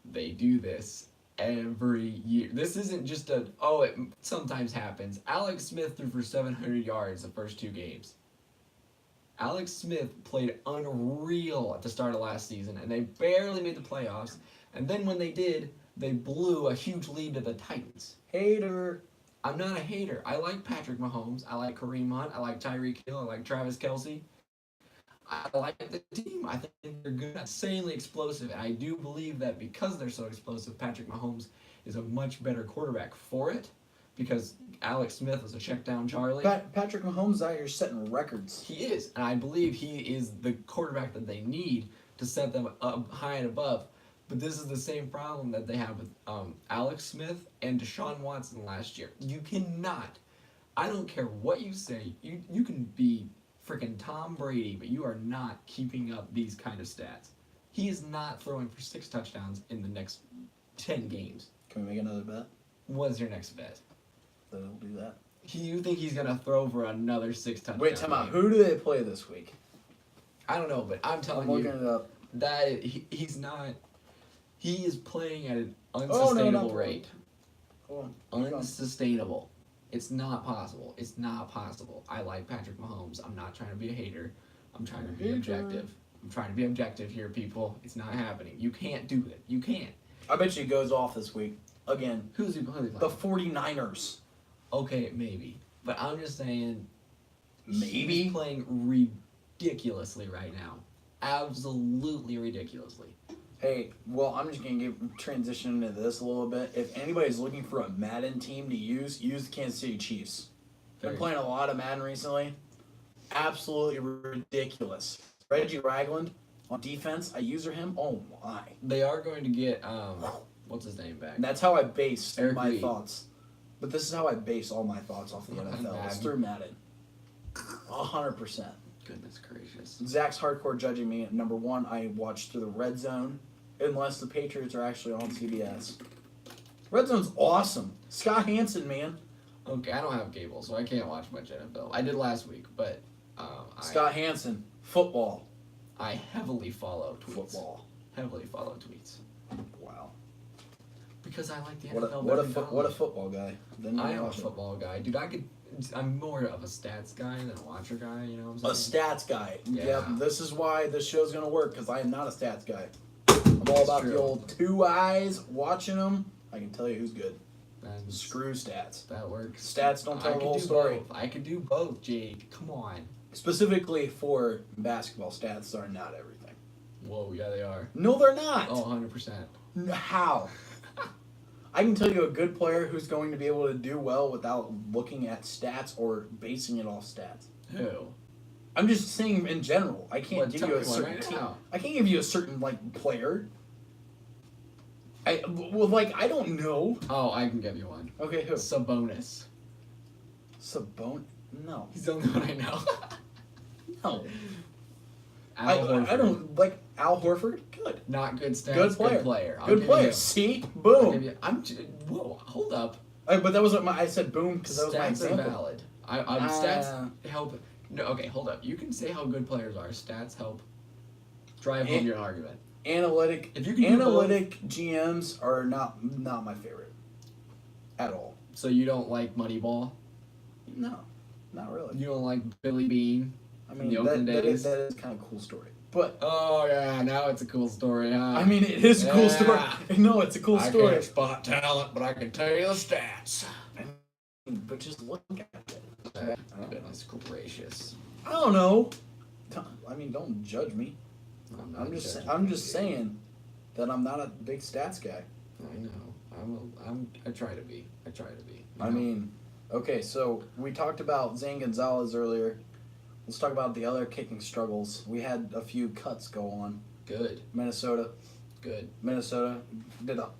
S2: They do this every year. This isn't just it sometimes happens. Alex Smith threw for 700 yards the first 2 games. Alex Smith played unreal at the start of last season, and they barely made the playoffs. And then when they did, they blew a huge lead to the Titans.
S1: Hater.
S2: I'm not a hater. I like Patrick Mahomes. I like Kareem Hunt. I like Tyreek Hill. I like Travis Kelce. I like the team. I think they're good, insanely explosive. And I do believe that because they're so explosive, Patrick Mahomes is a much better quarterback for it. Because Alex Smith is a check down Charlie.
S1: Patrick Mahomes out here setting records.
S2: He is. And I believe he is the quarterback that they need to set them up high and above. But this is the same problem that they have with Alex Smith and Deshaun Watson last year. You cannot, I don't care what you say, you can be freaking Tom Brady, but you are not keeping up these kind of stats. He is not throwing for 6 touchdowns in the next 10 games.
S1: Can we make another bet?
S2: What's your next bet?
S1: Then we'll do that.
S2: You think he's going to throw for another 6 touchdowns?
S1: Wait, time out. Who do they play this week?
S2: I don't know, but I'm telling
S1: I'm looking it up.
S2: that he's not... He is playing at an unsustainable rate.
S1: Hold on.
S2: Unsustainable. It's not possible. It's not possible. I like Patrick Mahomes. I'm not trying to be a hater. I'm trying to be objective. I'm trying to be objective here, people. It's not happening. You can't do it. You can't.
S1: I bet you he goes off this week. Again.
S2: Who's he playing?
S1: The 49ers.
S2: Okay, maybe. But I'm just saying...
S1: Maybe?
S2: He's playing ridiculously right now. Absolutely ridiculously.
S1: Hey, well, I'm just going to transition into this a little bit. If anybody's looking for a Madden team to use the Kansas City Chiefs. Been playing a lot of Madden recently. Absolutely ridiculous. Reggie Ragland on defense, I user him. Oh, my.
S2: They are going to get, what's his name back?
S1: And that's how I base
S2: Eric
S1: my
S2: Reed.
S1: thoughts. But this is how I base all my thoughts off the NFL. It's through Madden. 100%.
S2: Goodness gracious.
S1: Zach's hardcore judging me. Number 1, I watch through the Red Zone. Unless the Patriots are actually on CBS. Red Zone's awesome. Scott Hansen, man.
S2: Okay, I don't have cable, so I can't watch much NFL. I did last week, but
S1: Scott Hansen, football.
S2: I heavily follow tweets.
S1: Football.
S2: Heavily follow tweets.
S1: Wow.
S2: Because I like the
S1: What
S2: NFL
S1: a football guy.
S2: I am a football guy. Dude, I'm more of a stats guy than a watcher guy, you know what I'm saying?
S1: A stats guy.
S2: Yeah.
S1: Yep, this is why this show's going to work, because I am not a stats guy. I'm all about the old 2 eyes, watching them. I can tell you who's good.
S2: And
S1: Screw stats.
S2: that works.
S1: Stats don't tell the whole story.
S2: I could do both, Jake. Come on.
S1: Specifically for basketball, stats are not everything.
S2: Whoa, yeah, they are.
S1: No, they're not.
S2: Oh, 100%.
S1: How? I can tell you a good player who's going to be able to do well without looking at stats or basing it off stats.
S2: Who?
S1: I'm just saying in general. I can't give you a certain team. I can't give you a certain player. I don't know.
S2: Oh, I can give you one.
S1: Okay, who?
S2: Sabonis.
S1: No.
S2: He's the only one I know.
S1: No.
S2: Al Horford.
S1: I don't like Al Horford. Good.
S2: Not good stats.
S1: Good player.
S2: Good player.
S1: Good player. See? Boom.
S2: Whoa, hold up.
S1: But that was what I said boom because that was my
S2: Stats
S1: example.
S2: are valid. Stats help. No, okay, hold up. You can say how good players are. Stats help drive home your argument.
S1: Analytic GMs are not my favorite at all.
S2: So you don't like Moneyball?
S1: No, not really.
S2: You don't like Billy Bean?
S1: I mean,
S2: the Oakland days?
S1: that is kind of a cool story. But
S2: oh yeah, now it's a cool story, huh?
S1: I mean, it is a cool story. No, it's a cool story.
S2: I can't spot talent, but I can tell you the stats.
S1: but just look at it.
S2: Goodness gracious.
S1: I don't know. I mean, don't judge me.
S2: not
S1: I'm just saying that I'm not a big stats guy.
S2: I know. I try to be.
S1: I mean, okay, so we talked about Zane Gonzalez earlier. Let's talk about the other kicking struggles. We had a few cuts go on.
S2: Good.
S1: Minnesota did a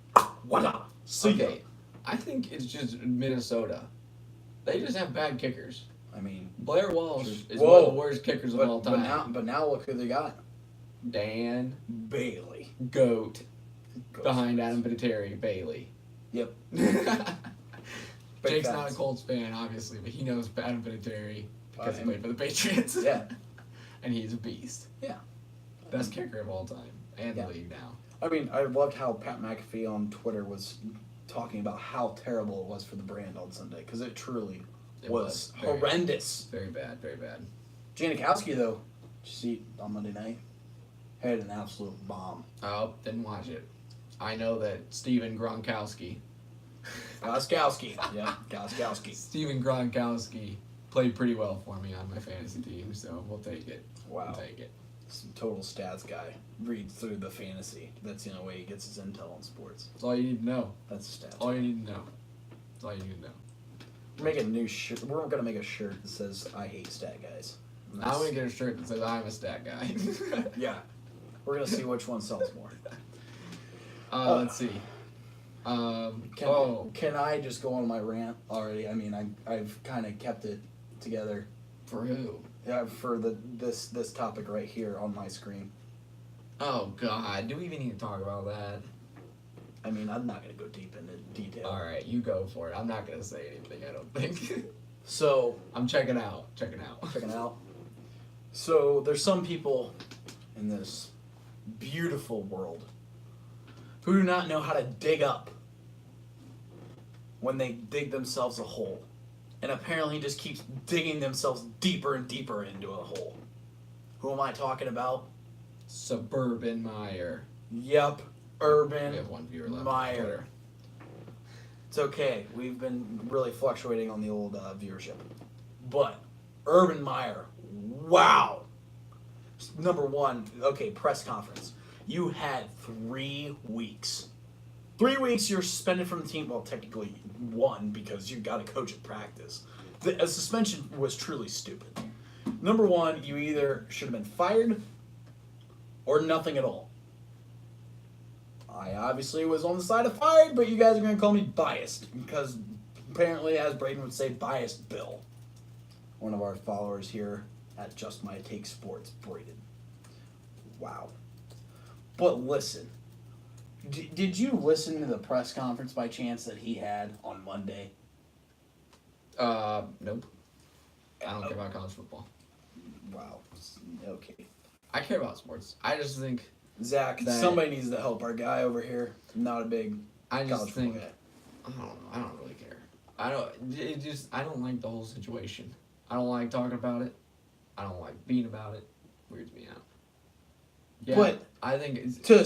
S1: wada.
S2: Okay. I think it's just Minnesota. They just have bad kickers.
S1: I mean,
S2: Blair Walsh is one of the worst kickers of all time.
S1: But now look who they got.
S2: Dan
S1: Bailey.
S2: Goat. Behind Adam Vinatieri, Bailey.
S1: Yep.
S2: Jake's not a Colts fan, obviously, but he knows Adam Vinatieri because he played for the Patriots.
S1: Yeah.
S2: And he's a beast.
S1: Yeah.
S2: Best kicker of all time. And the league now.
S1: I mean, I loved how Pat McAfee on Twitter was talking about how terrible it was for the brand on Sunday, because it truly was horrendous.
S2: Very bad, very bad.
S1: Janikowski, though, did you see on Monday night? Had an absolute bomb.
S2: Oh, didn't watch it. I know that Steven Gronkowski.
S1: Yeah, Goskowski.
S2: Steven Gronkowski played pretty well for me on my fantasy team, so we'll take it.
S1: Wow.
S2: We'll take it.
S1: Some total stats guy. Reads through the fantasy. That's the only way he gets his intel on sports.
S2: That's all you need to know.
S1: That's stats.
S2: All you need to know. That's all you need to know.
S1: We're making a new shirt. We're gonna make a shirt that says "I hate stat guys."
S2: I'm gonna get a shirt that says I'm a stat guy.
S1: Yeah. We're gonna see which one sells more.
S2: Let's see.
S1: Can I just go on my rant already? I mean, I've kind of kept it together.
S2: For who?
S1: Yeah, for this topic right here on my screen.
S2: Oh God, do we even need to talk about that?
S1: I mean, I'm not gonna go deep into detail.
S2: All right, you go for it. I'm not gonna say anything. I don't think.
S1: So
S2: I'm checking out. Checking
S1: out. So there's some people in this beautiful world who do not know how to dig up when they dig themselves a hole, and apparently just keeps digging themselves deeper and deeper into a hole. Who am I talking about?
S2: Suburban Meyer.
S1: Yep, Urban
S2: We have one viewer left.
S1: Meyer.
S2: On Twitter.
S1: It's okay. We've been really fluctuating on the old viewership. But Urban Meyer, wow. Number one, okay, press conference. You had 3 weeks. 3 weeks you're suspended from the team. Well, technically 1 because you got to coach at practice. A suspension was truly stupid. Number one, you either should have been fired or nothing at all. I obviously was on the side of fired, but you guys are going to call me biased because apparently, as Braden would say, biased Bill. One of our followers here at Just My Take Sports, Braden. Wow. But listen, did you listen to the press conference by chance that he had on Monday?
S2: Nope. I don't care about college football.
S1: Wow. Okay.
S2: I care about sports. I just think
S1: Zach, somebody needs to help our guy over here. I'm not a big
S2: I just
S1: college
S2: think
S1: football guy.
S2: I don't really care. I don't like the whole situation. I don't like talking about it. I don't like being about it. Weirds me out. Yeah,
S1: But
S2: I think it's
S1: to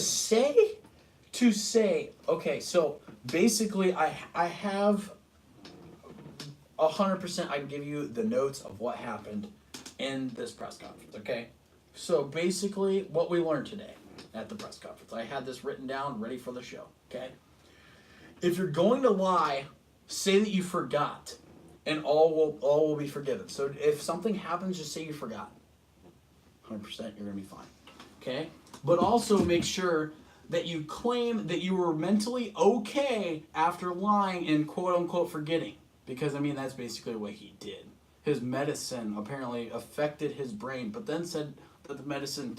S1: say, okay, so basically I have 100%. I can give you the notes of what happened in this press conference. Okay, so basically what we learned today at the press conference. I had this written down, ready for the show. Okay, if you're going to lie, say that you forgot, and all will be forgiven. So if something happens, just say you forgot. 100%, you're gonna be fine. Okay, but also make sure that you claim that you were mentally okay after lying and quote unquote forgetting. Because, I mean, that's basically what he did. His medicine apparently affected his brain, but then said that the medicine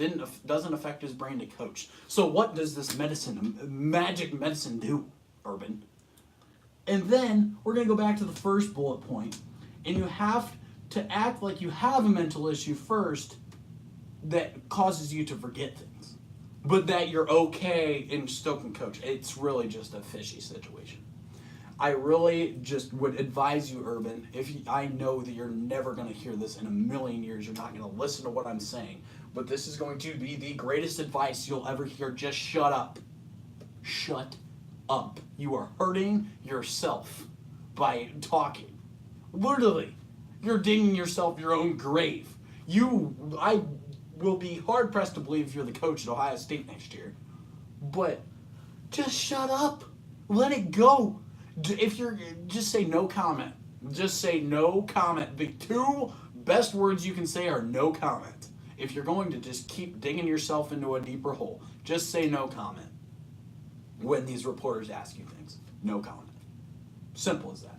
S1: doesn't affect his brain to coach. So what does this magic medicine do, Urban? And then we're going to go back to the first bullet point, and you have to act like you have a mental issue first that causes you to forget things. But that you're okay and still can coach. It's really just a fishy situation. I really just would advise you, Urban, I know that you're never going to hear this in a million years. You're not going to listen to what I'm saying. But this is going to be the greatest advice you'll ever hear. Just shut up. Shut up. You are hurting yourself by talking. Literally, you're digging yourself your own grave. I will be hard pressed to believe you're the coach at Ohio State next year. But just shut up. Let it go. If you're just say no comment. Just say no comment. The two best words you can say are no comment. If you're going to just keep digging yourself into a deeper hole, just say no comment. When these reporters ask you things, no comment. Simple as that.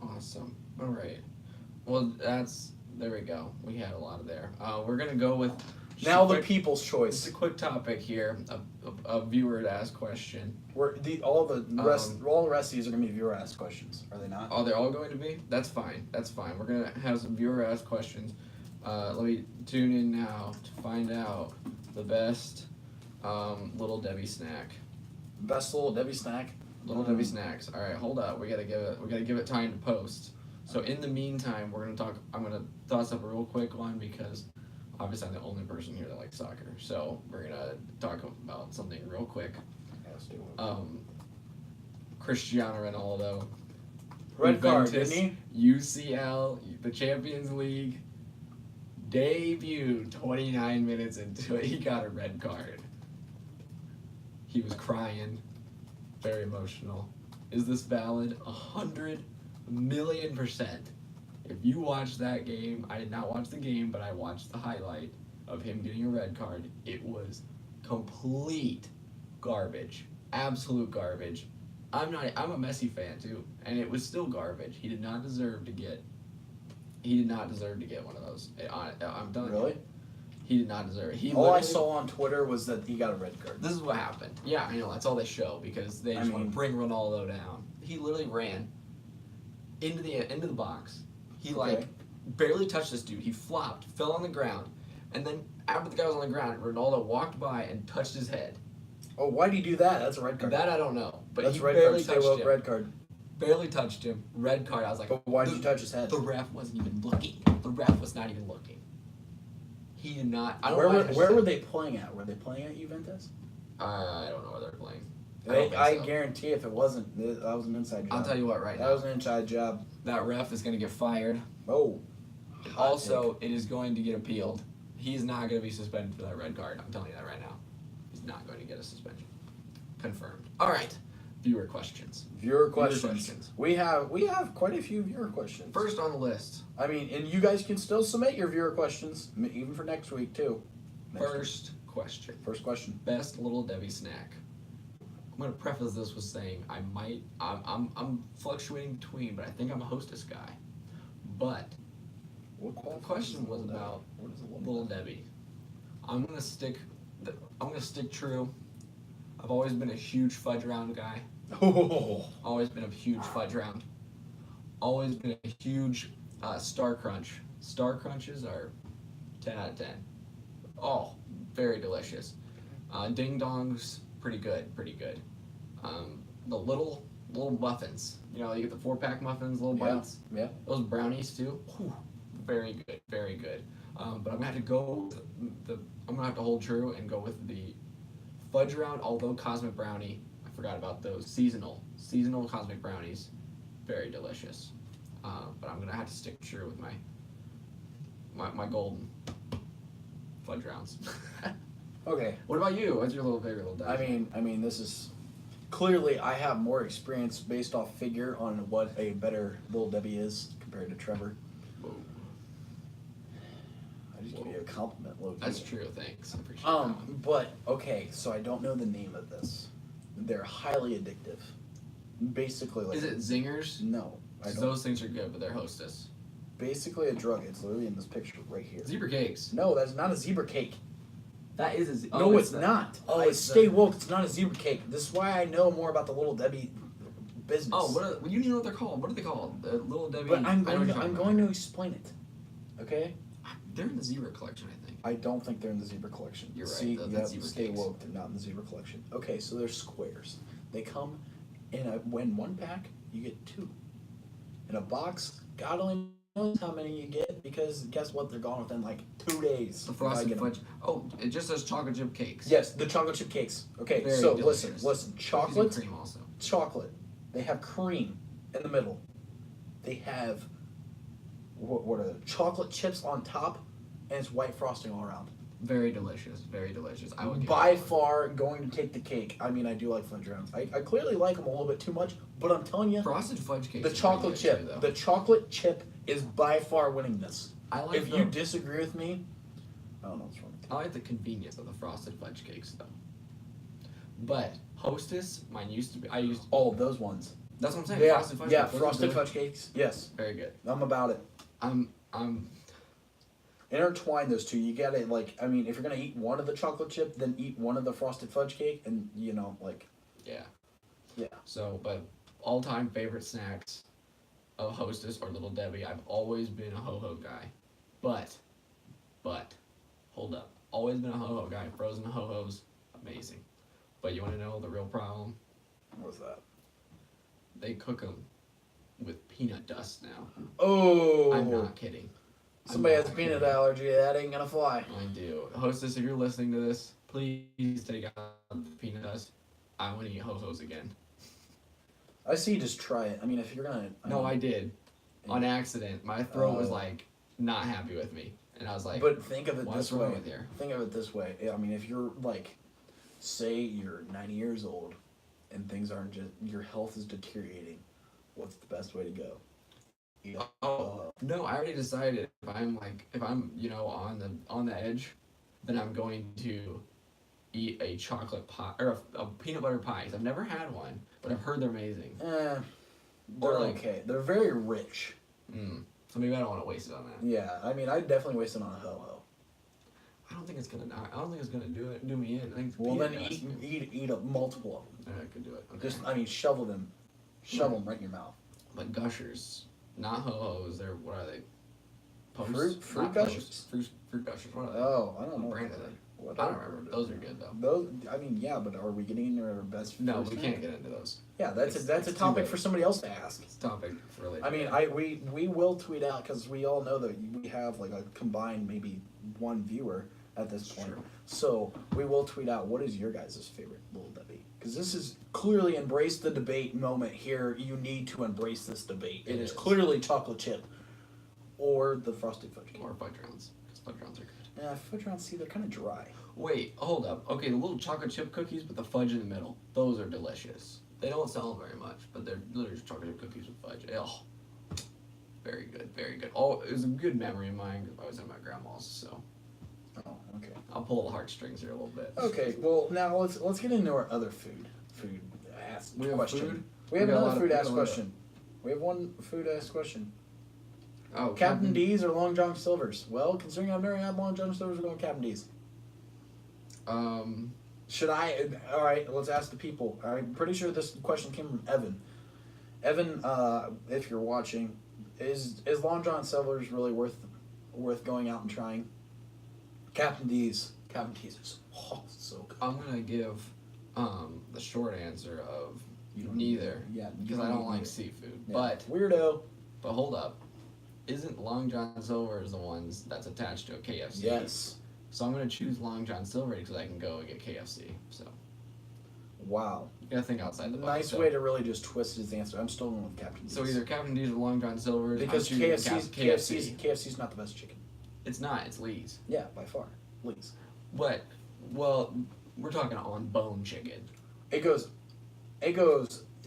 S2: Awesome. All right. Well, there we go. We had a lot of there. We're gonna go with
S1: Now the
S2: quick,
S1: people's
S2: just
S1: choice.
S2: a quick topic here. A viewer to ask question.
S1: All the rest of these are gonna be viewer asked questions, are they not?
S2: Oh, they're all going to be? That's fine. We're gonna have some viewer asked questions. Let me tune in now to find out the best Little Debbie snack.
S1: Best little Debbie snack.
S2: Little Debbie snacks. All right, hold up. We gotta give it time to post. So in the meantime, I'm gonna toss up a real quick one because obviously I'm the only person here that likes soccer. So we're gonna talk about something real quick.
S1: Let's do it.
S2: Cristiano Ronaldo.
S1: Red card,
S2: Juventus,
S1: didn't
S2: UCL, the Champions League. Debuted 29 minutes into it. He got a red card. He was crying. Very emotional. Is this valid? 100,000,000%. If you watched that game, I did not watch the game, but I watched the highlight of him getting a red card. It was complete garbage. Absolute garbage. I'm a Messi fan too, and it was still garbage. He did not deserve to get one of those. I'm done.
S1: Really?
S2: He did not deserve it.
S1: All I saw on Twitter was that he got a red card.
S2: This is what happened. Yeah, I know. That's all they show because they just want to bring Ronaldo down. He literally ran into the box. He barely touched this dude. He flopped, fell on the ground, and then after the guy was on the ground, Ronaldo walked by and touched his head.
S1: Oh, why do you do that? That's a red card.
S2: That I don't know, but
S1: That's
S2: he
S1: red
S2: barely
S1: card.
S2: touched him.
S1: Red card.
S2: Barely touched him. Red card. I was like,
S1: But why did you touch his head?
S2: The ref wasn't even looking. The ref was not even looking. He did not. I don't know
S1: Where were they playing at? Were they playing at Juventus?
S2: I don't know where they're playing.
S1: I guarantee if it wasn't, that was an inside job.
S2: I'll tell you what, right now.
S1: That was an inside job.
S2: That ref is going to get fired.
S1: Oh.
S2: Also, it is going to get appealed. He's not going to be suspended for that red card. I'm telling you that right now. He's not going to get a suspension. Confirmed. All right. Viewer questions.
S1: Viewer questions. We have quite a few viewer questions.
S2: First on the list.
S1: I mean, and you guys can still submit your viewer questions, even for next week too.
S2: First question.
S1: First question.
S2: Best Little Debbie snack. I'm gonna preface this with saying I'm fluctuating between, but I think I'm a Hostess guy. But the question was about Little Debbie. I'm gonna stick true. I've always been a huge fudge round guy.
S1: Oh.
S2: Always been a huge fudge round. Always been a huge Star Crunch. Star Crunches are 10 out of 10. Oh, very delicious. Ding Dongs, pretty good. The little muffins. You get the 4-pack muffins, little bites.
S1: Yeah.
S2: Those brownies too. Whew, very good. But I'm gonna have to go. I'm gonna have to hold true and go with the fudge round. Although Cosmic Brownie, I forgot about those seasonal Cosmic Brownies, very delicious. But I'm gonna have to stick true with my golden fudge rounds.
S1: Okay.
S2: What about you? What's your favorite little Debbie?
S1: I mean, this is clearly I have more experience based off figure on what a better Little Debbie is compared to Trevor.
S2: Whoa.
S1: I just give you a compliment, Loki.
S2: That's true. Thanks. I appreciate that.
S1: But okay, so I don't know the name of this. They're highly addictive. Basically, like
S2: Is it Zingers?
S1: no, I
S2: 'Cause
S1: don't.
S2: those things are good, but they're Hostess.
S1: Basically a drug. It's literally in this picture right here.
S2: Zebra cakes.
S1: No, that's not a zebra cake.
S2: That is a
S1: No, it's not.
S2: Oh,
S1: I
S2: it's
S1: stay woke. It's not a zebra cake. This is why I know more about the Little Debbie business.
S2: Oh, you know what they're called? What are they called? The Little Debbie.
S1: But I'm
S2: I know what you're talking
S1: going to explain it. Okay.
S2: about. They're in the Zebra collection, I think.
S1: I don't think they're in the zebra collection.
S2: You're right,
S1: See,
S2: that's Zebra
S1: stay
S2: cakes.
S1: woke. They're not in the zebra collection. Okay, so they're squares. They come in when one pack you get 2. In a box, God only knows how many you get because guess what? They're gone within like 2 days.
S2: The
S1: if I
S2: frosted
S1: get 'em.
S2: fudge. Oh, it just says chocolate chip cakes.
S1: Yes, the chocolate chip cakes. Okay,
S2: Very
S1: so
S2: delicious.
S1: listen.
S2: Cookies
S1: Chocolate.
S2: and cream also.
S1: Chocolate. They have cream in the middle. They have what are they? Chocolate chips on top, and it's white frosting all around.
S2: Very delicious. Very delicious. I would give
S1: By
S2: it
S1: far going to take the cake. I mean, I do like fudge rounds. I clearly like them a little bit too much, but I'm telling you,
S2: frosted fudge cakes.
S1: the
S2: are
S1: chocolate
S2: pretty good
S1: chip,
S2: too, though.
S1: the chocolate chip is by far winning this.
S2: I like
S1: If
S2: the,
S1: you disagree with me, I don't know what's wrong with
S2: I like the convenience of the frosted fudge cakes though. But Hostess, mine used to be. I used.
S1: all of those ones.
S2: That's what I'm saying.
S1: Yeah,
S2: Frosted fudge
S1: yeah,
S2: cakes, those are
S1: frosted
S2: good.
S1: fudge cakes. Yes,
S2: Very good.
S1: I'm about it.
S2: I'm.
S1: Intertwine those two. You gotta like. I mean, if you're gonna eat one of the chocolate chip, then eat one of the frosted fudge cake, and like.
S2: Yeah.
S1: Yeah.
S2: So, but all-time favorite snacks of Hostess or Little Debbie. I've always been a ho-ho guy, but, hold up. Always been a ho-ho guy. Frozen ho-hos, amazing. But you want to know the real problem?
S1: What's that?
S2: They cook them with peanut dust now.
S1: Oh.
S2: I'm not kidding.
S1: Somebody
S2: I'm
S1: has a
S2: not
S1: peanut
S2: kidding.
S1: allergy. That ain't gonna fly.
S2: I do. Hostess, if you're listening to this, please take out the peanut dust. I want to eat ho-hos again.
S1: I see. Just try it. I mean, if you're gonna.
S2: No, I did. On
S1: Yeah.
S2: accident. My throat was
S1: Oh.
S2: like not happy with me. And I was like,
S1: But think of it
S2: what's
S1: this
S2: wrong
S1: way.
S2: with here?
S1: Think of it this way. I mean, if you're like, say you're 90 years old, and things aren't just your health is deteriorating, what's the best way to go? Eat a-
S2: Oh no, I already decided if I'm on the edge, then I'm going to eat a chocolate pie or a peanut butter pie. 'Cause I've never had one, but I've heard they're amazing.
S1: they're
S2: Or like-
S1: okay. They're very rich.
S2: So maybe I don't want to waste it on that.
S1: Yeah, I mean, I'd definitely waste it on a ho-ho.
S2: I don't think it's gonna. I don't think it's gonna do me in. I think it's
S1: Well,
S2: peanut
S1: then
S2: dust.
S1: eat a multiple of them.
S2: Yeah, I could do it. Okay.
S1: Just, I mean, shovel them right in your mouth.
S2: But Gushers, not ho-hos. They're what are they?
S1: Fruit
S2: Not
S1: Gushers?
S2: Posts. Fruit Gushers. What are they?
S1: Oh, I don't know.
S2: What brand are they?
S1: What
S2: I don't
S1: are
S2: remember.
S1: they?
S2: Those are good though.
S1: Those, I mean, yeah, but are we getting into our best?
S2: No,
S1: food
S2: we
S1: snack?
S2: can't get into those.
S1: Yeah, that's
S2: It's-
S1: a that's a
S2: it's too
S1: topic
S2: late.
S1: for somebody else to ask.
S2: It's a topic for later.
S1: I mean, we will tweet out because we all know that we have like a combined maybe one viewer at this point.
S2: Sure.
S1: So we will tweet out what is your guys' favorite Little Debbie, because this is clearly embrace the debate moment here. You need to embrace this debate. It is clearly chocolate chip or the frosted fudge cake.
S2: Or fudge rounds, because fudge rounds are good.
S1: Yeah, fudge rounds, see, they're kind of dry.
S2: Wait, hold up. Okay, the little chocolate chip cookies with the fudge in the middle. Those are delicious. They don't sell them very much, but they're literally just chocolate chip cookies with fudge. Oh, very good, very good. Oh, it was a good memory of mine because I was at my grandma's, so
S1: Oh, okay.
S2: I'll pull the heartstrings here a little bit.
S1: Okay, well now let's get into our other food asked
S2: We have
S1: question.
S2: food?
S1: We have
S2: We got a lot
S1: another
S2: of-
S1: food
S2: we got
S1: asked
S2: a lot of-
S1: question. We have one food asked question.
S2: Oh,
S1: Captain D's or Long John Silver's? Well, considering I've never had Long John Silver's, we're going Captain D's. Should I? All right, let's ask the people. I'm pretty sure this question came from Evan. Evan, if you're watching, is Long John Silver's really worth going out and trying? Captain D's is so good.
S2: I'm gonna give the short answer of
S1: You don't
S2: neither.
S1: Yeah,
S2: Because I don't like seafood.
S1: Yeah.
S2: But
S1: Weirdo.
S2: hold up. Isn't Long John Silver's the ones that's attached to a KFC?
S1: Yes.
S2: So I'm gonna choose Long John Silver because I can go and get KFC. So
S1: Wow.
S2: you gotta think outside the box.
S1: Nice
S2: So-
S1: way to really just twist his answer. I'm still going with Captain D's.
S2: So either Captain D's or Long John Silver's.
S1: because
S2: I'm choosing
S1: KFC's not the best chicken.
S2: It's not. It's Lee's.
S1: Yeah, by far. Please.
S2: But well, we're talking on bone chicken.
S1: It goes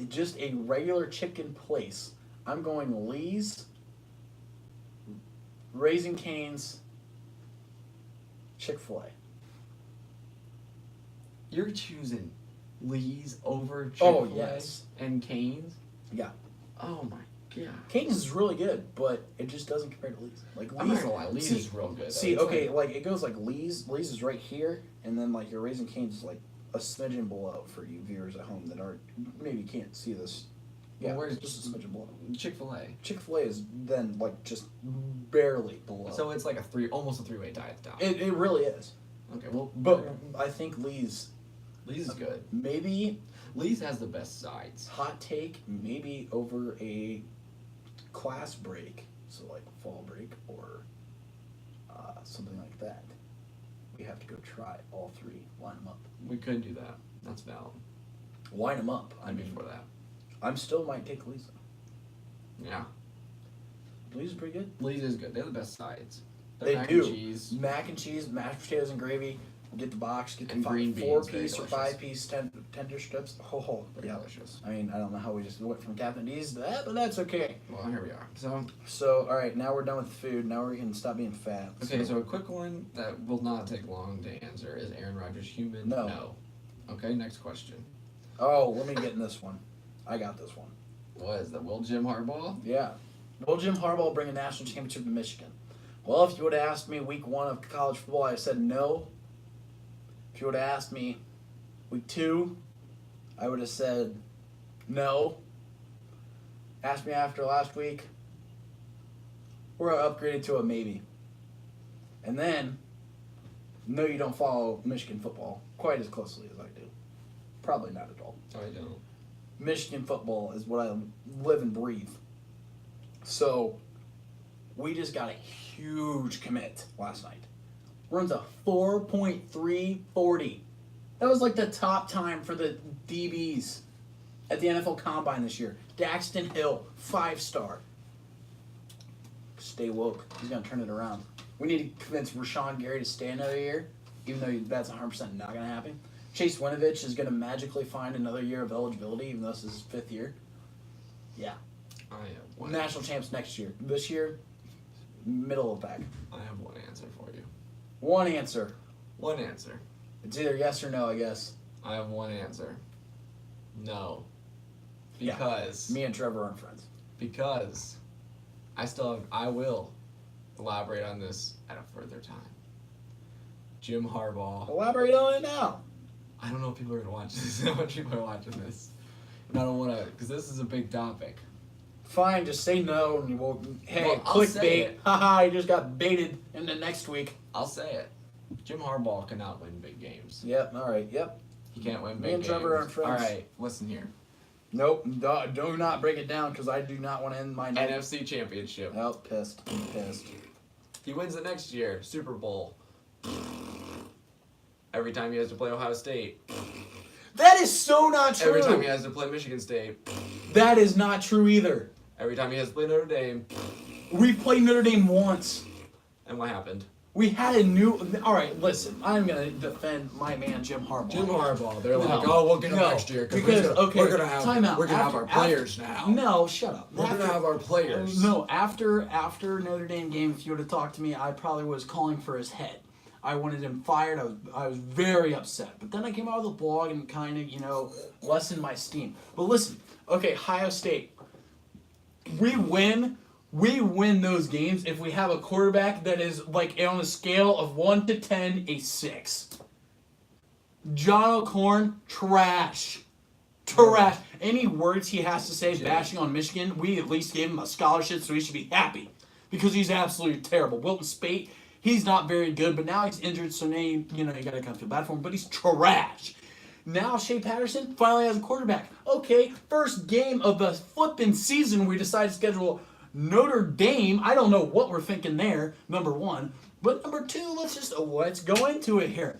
S1: just a regular chicken place. I'm going Lee's, Raising Cane's, Chick-fil-A.
S2: You're choosing Lee's over
S1: Oh,
S2: Chick-fil-A
S1: yes.
S2: and Cane's.
S1: Yeah.
S2: Oh my god.
S1: Cane's is really good, but it just doesn't compare to Lee's. Like
S2: I'm not
S1: Lee's.
S2: gonna lie, Lee's is real good. Though.
S1: See,
S2: It's
S1: okay, like it goes like Lee's is right here, and then like your Raising Cane's is like a smidgen below for you viewers at home that aren't maybe can't see this. Yeah,
S2: Well, where's
S1: just a smidgen below.
S2: Chick-fil-A?
S1: Chick-fil-A is then like just barely below.
S2: So it's like almost a three-way tie at the top.
S1: it really is.
S2: Okay, well,
S1: But I think Lee's
S2: Lee's is good.
S1: maybe
S2: Lee's has the best sides.
S1: hot take maybe over a class break, so like fall break or something like that. We have to go try all three, line them up.
S2: We could do that. That's valid.
S1: Line them up. I
S2: I'm
S1: mean,
S2: before that.
S1: I'm still might take Lee's.
S2: Yeah.
S1: Lee's pretty good.
S2: Lee's is good. They're the best sides.
S1: They
S2: mac
S1: do.
S2: And cheese.
S1: Mac and cheese, mashed potatoes and gravy. Get the box. Get the
S2: And green beans, very
S1: 4-piece or
S2: delicious.
S1: 5-piece tender strips.
S2: Very
S1: Yeah.
S2: delicious.
S1: I mean, I don't know how we just went from Captain D's to that, but that's okay.
S2: Well, here we are.
S1: So, all right, now we're done with food. Now we can stop being fat.
S2: Okay, so a quick one that will not take long to answer is Aaron Rodgers human?
S1: No.
S2: Okay, next question.
S1: Oh, let me get in this one. I got this one.
S2: What is that? Will Jim Harbaugh?
S1: Yeah. Will Jim Harbaugh bring a national championship to Michigan? Well, if you would have asked me week 1 of college football, I said no. If you would have asked me week 2, I would have said no. Asked me after last week, we're upgraded to a maybe. And then, no, you don't follow Michigan football quite as closely as I do. Probably not at all.
S2: I don't.
S1: Michigan football is what I live and breathe. So, we just got a huge commit last night. Runs a 4.340. That was like the top time for the DBs at the NFL Combine this year. Daxton Hill, 5-star. Stay woke. He's going to turn it around. We need to convince Rashawn Gary to stay another year, even though that's 100% not going to happen. Chase Winovich is going to magically find another year of eligibility, even though this is his 5th year. Yeah.
S2: I have one.
S1: National champs next year. This year, middle of the pack.
S2: I have one answer for you.
S1: One answer.
S2: One answer.
S1: It's either yes or no, I guess.
S2: I have one answer. No.
S1: Yeah.
S2: Because
S1: Me and Trevor aren't friends.
S2: because I will elaborate on this at a further time. Jim Harbaugh.
S1: Elaborate on it now.
S2: I don't know if people are gonna watch this. How much people are watching this? And I don't want to, because this is a big topic.
S1: Fine, just say no and we'll. Hey,
S2: Well, I'll say
S1: clickbait.
S2: it.
S1: Haha, you just got baited into next week.
S2: I'll say it. Jim Harbaugh cannot win big games.
S1: Yep, alright, yep.
S2: He can't win
S1: Me
S2: big
S1: and
S2: games.
S1: Trevor aren't friends.
S2: All right, listen here.
S1: Nope, do not break it down because I do not want to end my night.
S2: NFC Championship.
S1: Oh, pissed. Pissed.
S2: He wins it next year. Super Bowl. Every time he has to play Ohio State.
S1: That is so not true.
S2: Every time he has to play Michigan State.
S1: That is not true either.
S2: Every time he has to play Notre Dame.
S1: We played Notre Dame once.
S2: And what happened?
S1: We had a new. All right, listen. I'm gonna defend my man Jim Harbaugh.
S2: Jim Harbaugh. They're
S1: No.
S2: like, oh, we'll get him
S1: No,
S2: next year
S1: because
S2: we're gonna have
S1: time out.
S2: we're gonna have
S1: After-
S2: our players now.
S1: No, shut up.
S2: We're gonna have our players.
S1: No, after Notre Dame game, if you would have talked to me, I probably was calling for his head. I wanted him fired. I was very upset. But then I came out of the blog and kind of lessened my steam. But listen, okay, Ohio State. We win those games if we have a quarterback that is like on a scale of 1 to 10, a 6. John O'Corn, trash. Trash. Any words he has to say bashing on Michigan, we at least gave him a scholarship, so he should be happy. Because he's absolutely terrible. Wilton Spate, he's not very good, but now he's injured, so now you gotta kind of feel bad for him, but he's trash. Now Shea Patterson finally has a quarterback. Okay, first game of the flipping season, we decide to schedule Notre Dame. I don't know what we're thinking there, number one. But number two, let's go into it here.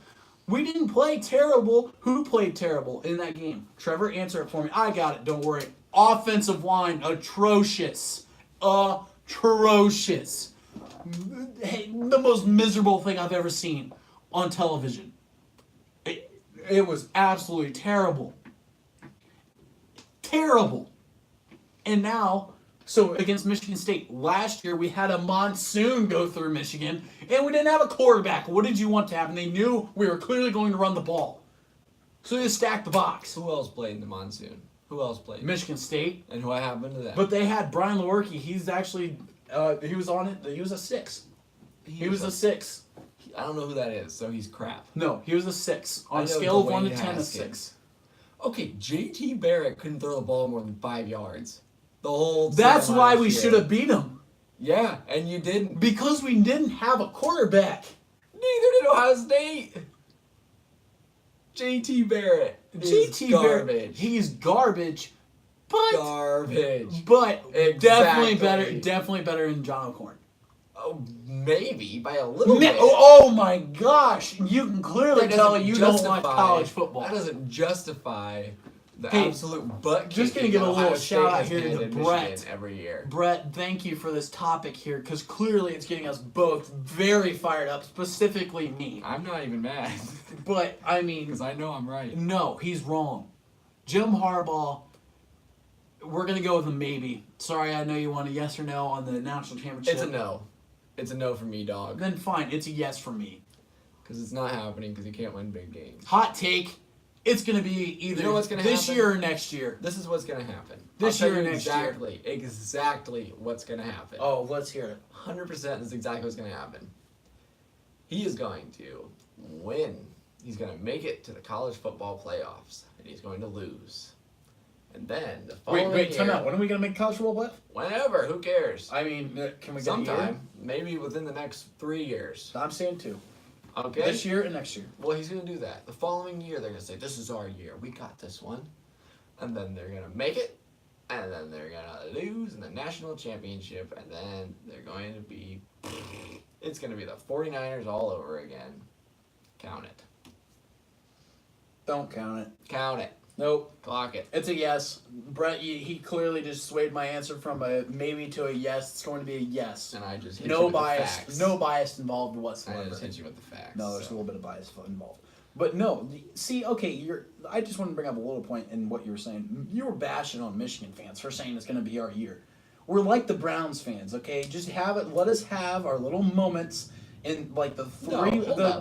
S1: We didn't play terrible. Who played terrible in that game? Trevor, answer it for me. I got it, don't worry. Offensive line, atrocious. Atrocious. The most miserable thing I've ever seen on television. It was absolutely terrible. Terrible. And now, so against Michigan State, last year we had a monsoon go through Michigan, and we didn't have a quarterback. What did you want to happen? They knew we were clearly going to run the ball. So they just stacked the box.
S2: Who else played in the monsoon? Who else played?
S1: Michigan State.
S2: And what happened to that?
S1: But they had Brian Lewerke. He's actually, he was on it. He was a 6. He was a 6.
S2: I don't know who that is, so he's crap.
S1: No, he was a 6. On
S2: I
S1: a
S2: know
S1: scale of 1 to
S2: Dwayne
S1: 10, a
S2: Haskins.
S1: 6.
S2: Okay, J.T. Barrett couldn't throw the ball more than 5 yards. The whole
S1: That's
S2: time
S1: why
S2: last
S1: we
S2: year.
S1: should have beat him.
S2: Yeah, and you didn't.
S1: Because we didn't have a quarterback.
S2: Neither did Ohio State. J.T. Barrett is
S1: JT
S2: garbage.
S1: Barrett, he's garbage, but
S2: Garbage.
S1: definitely
S2: Exactly.
S1: definitely better than John O'Corn.
S2: Oh, maybe by a little bit.
S1: Oh my gosh, you can clearly
S2: That
S1: tell
S2: doesn't
S1: you don't watch
S2: justify-
S1: college football.
S2: That doesn't justify The
S1: Hey,
S2: absolute butt.
S1: just gonna
S2: kicking
S1: give a
S2: that
S1: little
S2: Ohio State
S1: shout out
S2: has
S1: here to
S2: handed
S1: Brett.
S2: Michigan every year.
S1: Brett, thank you for this topic here, because clearly it's getting us both very fired up, specifically me.
S2: I'm not even mad
S1: But, I mean,
S2: because I know I'm right.
S1: no, he's wrong. Jim Harbaugh, we're going to go with a maybe. Sorry, I know you want a yes or no on the national championship.
S2: It's a no. It's a no for me, dog.
S1: Then fine, it's a yes for me.
S2: Because it's not happening because you can't win big games.
S1: Hot take, it's going to be either
S2: You know what's gonna
S1: this
S2: happen?
S1: year or next year.
S2: This is what's going to happen.
S1: This
S2: I'll
S1: year
S2: tell
S1: or
S2: you
S1: next year.
S2: exactly what's going to happen.
S1: Oh, let's hear it.
S2: 100% is exactly what's going to happen. He is going to win. He's going to make it to the college football playoffs, and he's going to lose. And then the following
S1: Wait, time
S2: year,
S1: out. When are we going to make college football playoff?
S2: whenever, who cares?
S1: I mean, can we get a
S2: Sometime,
S1: year?
S2: maybe within the next 3 years.
S1: I'm saying 2.
S2: Okay?
S1: This year and next year.
S2: Well, he's going to do that. The following year, they're going to say, this is our year. We got this one. And then they're going to make it. And then they're going to lose in the national championship. And then they're going to be... It's going to be the 49ers all over again. Count it.
S1: Don't count it.
S2: Count it.
S1: Nope.
S2: Clock it.
S1: It's a yes. Brett, he clearly just swayed my answer from a maybe to a yes. It's going to be a yes.
S2: And I just hit
S1: No
S2: you with
S1: bias.
S2: the facts.
S1: No bias involved
S2: I
S1: whatsoever.
S2: just hit you with the facts.
S1: No, there's a
S2: so.
S1: little bit of bias involved. But no, see, okay, I just want to bring up a little point in what you were saying. You were bashing on Michigan fans for saying it's going to be our year. We're like the Browns fans, okay? Just have it. Let us have our little moments in like the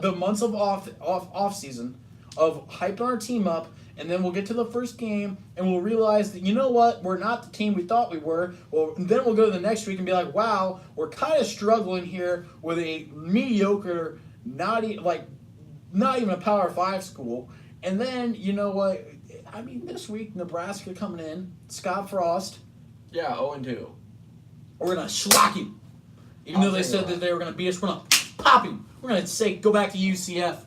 S1: the months of off season of hyping our team up, and then we'll get to the first game and we'll realize that, you know what, we're not the team we thought we were. Well, then we'll go to the next week and be like, wow, we're kind of struggling here with a mediocre, not even a Power 5 school. And then, you know what, I mean, this week, Nebraska coming in, Scott Frost,
S2: Yeah, 0-2.
S1: we're going to schlock him. Even though they said that they were going to beat us, we're going to pop him. We're going to say, go back to UCF.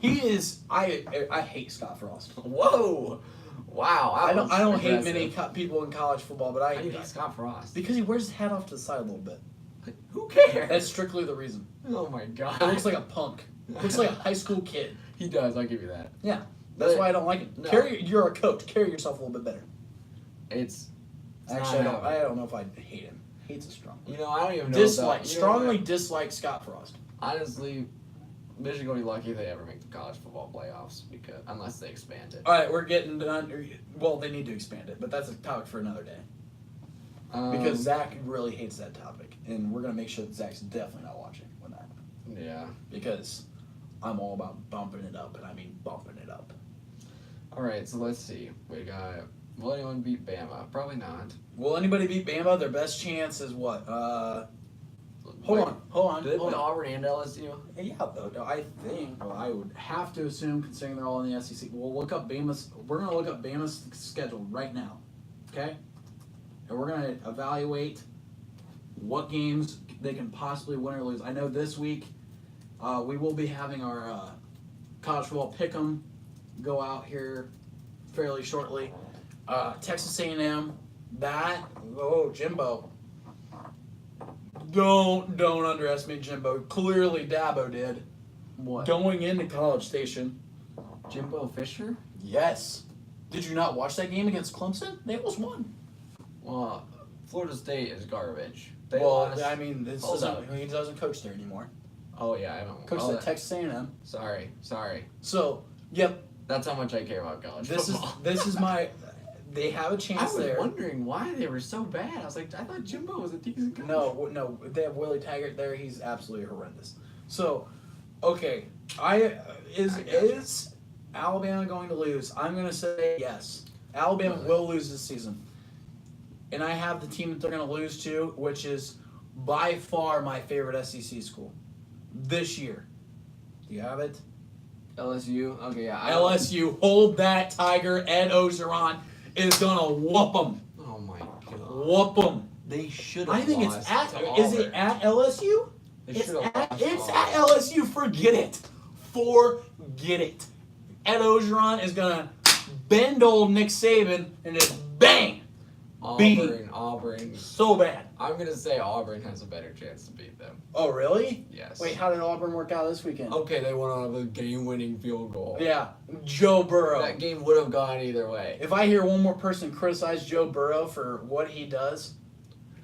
S1: He is, I hate Scott Frost.
S2: Whoa! Wow.
S1: I don't hate
S2: impressive.
S1: many people in college football, but
S2: How do you hate Scott Frost?
S1: because he wears his hat off to the side a little bit.
S2: Who cares?
S1: That's strictly the reason.
S2: Oh my god.
S1: He looks like a punk. Looks like a high school kid.
S2: He does, I'll give you that.
S1: Yeah, that's
S2: But-
S1: why I don't like him.
S2: no.
S1: You're a coach. Carry yourself a little bit better.
S2: It's
S1: Actually,
S2: not
S1: I don't know if I hate him. Hate's a strong word.
S2: You know, I don't even know.
S1: Dislike,
S2: you know
S1: strongly
S2: what?
S1: dislike Scott Frost.
S2: Honestly, Michigan will be lucky if they ever make the college football playoffs unless they expand it.
S1: All right, we're getting done. Well, they need to expand it, but that's a topic for another day. Because Zach really hates that topic, and we're gonna make sure that Zach's definitely not watching when that happens.
S2: Yeah.
S1: Because I'm all about bumping it up, and I mean bumping it up.
S2: All right, so let's see. We got. Will anyone beat Bama? Probably not.
S1: Will anybody beat Bama? Their best chance is what? Hold on.
S2: Do they play Auburn and LSU?
S1: Yeah, though, I think I would have to assume, considering they're all in the SEC. We'll look up Bama's. We're gonna look up Bama's schedule right now, okay? And we're gonna evaluate what games they can possibly win or lose. I know this week we will be having our college football pick'em go out here fairly shortly. Texas A&M, Jimbo. Don't underestimate Jimbo. Clearly Dabo did.
S2: What?
S1: Going into College Station.
S2: Jimbo Fisher?
S1: Yes. Did you not watch that game against Clemson? They almost won.
S2: Well, Florida State is garbage. They
S1: Well,
S2: lost.
S1: I mean,
S2: Hold up.
S1: he doesn't coach there anymore.
S2: Oh yeah, I don't.
S1: Coaches
S2: oh,
S1: at Texas A&M.
S2: Sorry.
S1: So, yep.
S2: That's how much I care about college
S1: This
S2: football.
S1: is my. They have a chance
S2: I was
S1: there.
S2: wodering why they were so bad. I was like, I thought Jimbo was a decent coach.
S1: No. They have Willie Taggart there. He's absolutely horrendous. So, okay, is Alabama going to lose? I'm going to say yes. Alabama will lose this season, and I have the team that they're going to lose to, which is by far my favorite SEC school this year. Do you have it?
S2: LSU. Okay, yeah.
S1: LSU, hold that Tiger. Ed Ogeron is going to whoop them.
S2: Oh my god.
S1: Whoop them.
S2: They should have.
S1: I think it's is it at LSU?
S2: They
S1: It's
S2: should have.
S1: it's at LSU. Forget it. Forget it. Ed Ogeron is going to bend old Nick Saban and just bang. beat
S2: Auburn.
S1: so bad.
S2: I'm gonna say Auburn has a better chance to beat them.
S1: Oh, really?
S2: Yes.
S1: Wait, how did Auburn work out this weekend?
S2: Okay, they went on a game-winning field goal.
S1: Yeah, Joe Burrow.
S2: That game would have gone either way.
S1: If I hear one more person criticize Joe Burrow for what he does,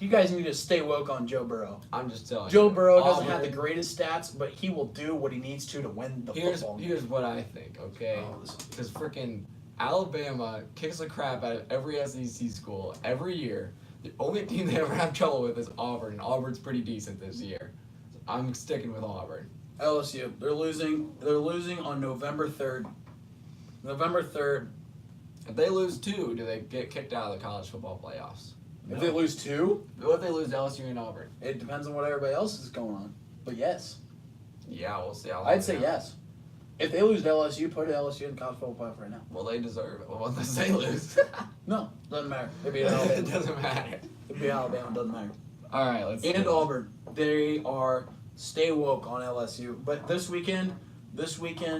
S1: you guys need to stay woke on Joe Burrow.
S2: I'm just telling
S1: Joe
S2: you.
S1: Burrow doesn't
S2: Auburn-
S1: have the greatest stats, but he will do what he needs to win the football game.
S2: Here's what I think, okay?
S1: Oh, this is-
S2: Because freaking Alabama kicks the crap out of every SEC school every year. The only team they ever have trouble with is Auburn, and Auburn's pretty decent this year. So I'm sticking with Auburn.
S1: LSU, they're losing. They're losing on November 3rd. November 3rd.
S2: If they lose 2, do they get kicked out of the college football playoffs?
S1: If they lose 2,
S2: What if they lose to LSU and Auburn?
S1: it depends on what everybody else is going on. But yes,
S2: Yeah, we'll see how long
S1: I'd say
S2: they-
S1: yes. If they lose to LSU, put LSU in the college football playoff right now.
S2: Well, they deserve it. Well, unless they lose.
S1: No, doesn't matter. It'd be
S2: it
S1: Alabama.
S2: doesn't matter.
S1: It'd be Alabama. Doesn't matter.
S2: All right, let's
S1: And
S2: see.
S1: Auburn, they are stay woke on LSU. But this weekend,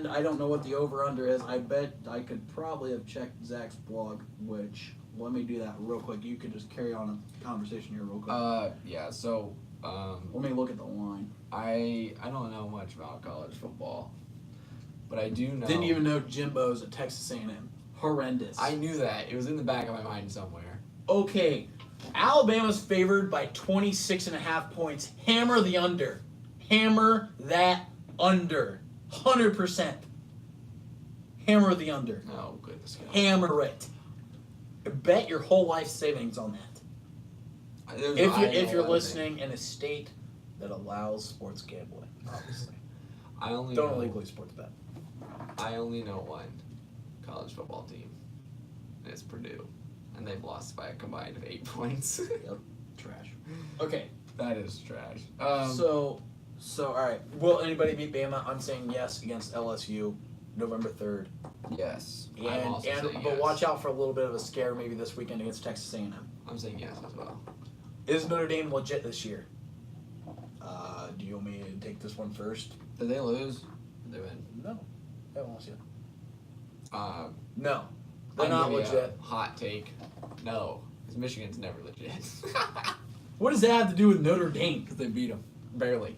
S1: I don't know what the over under is. I bet I could probably have checked Zach's blog. Which let me do that real quick. You could just carry on a conversation here real quick.
S2: Yeah. So,
S1: Let me look at the line.
S2: I don't know much about college football, but I do know.
S1: Didn't even know Jimbo's at Texas A&M. Horrendous.
S2: I knew that. It was in the back of my mind somewhere.
S1: Okay, Alabama's favored by 26.5 points. Hammer the under. Hammer that under. 100%. Hammer the under.
S2: Oh goodness. God.
S1: Hammer it. Bet your whole life savings on that. If you're listening in a state that allows sports gambling, obviously.
S2: I only
S1: Don't
S2: know,
S1: illegally sports bet.
S2: I only know one college football team. And it's Purdue, and they've lost by a combined of 8 points.
S1: Yep. Trash. Okay.
S2: That is trash.
S1: So all right. Will anybody beat Bama? I'm saying yes against LSU, November 3rd.
S2: Yes. I'm
S1: And
S2: also saying
S1: but
S2: yes.
S1: watch out for a little bit of a scare maybe this weekend against Texas A&M.
S2: I'm saying yes as well.
S1: Is Notre Dame legit this year? Do you want me to take this one first?
S2: Did they lose? Did they win?
S1: No. They haven't lost yet.
S2: I'll
S1: No. They're not
S2: give you a
S1: legit.
S2: hot take. No, because Michigan's never legit.
S1: What does that have to do with Notre Dame?
S2: Because they beat them barely.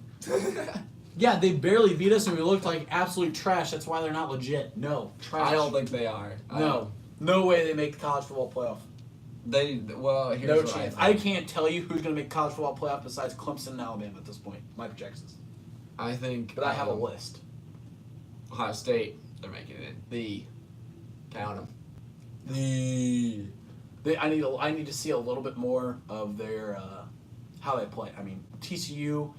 S1: Yeah, they barely beat us and we looked like absolute trash. That's why they're not legit. No. Trash.
S2: I don't think they are.
S1: No. No way they make the college football playoff.
S2: Here's
S1: No
S2: what
S1: chance.
S2: I
S1: I
S2: think.
S1: can't tell you who's going to make college football playoff besides Clemson and Alabama at this point. My projections.
S2: I think.
S1: But I have a list.
S2: Ohio State, they're making it in. Count them.
S1: I need to see a little bit more of their how they play. I mean, TCU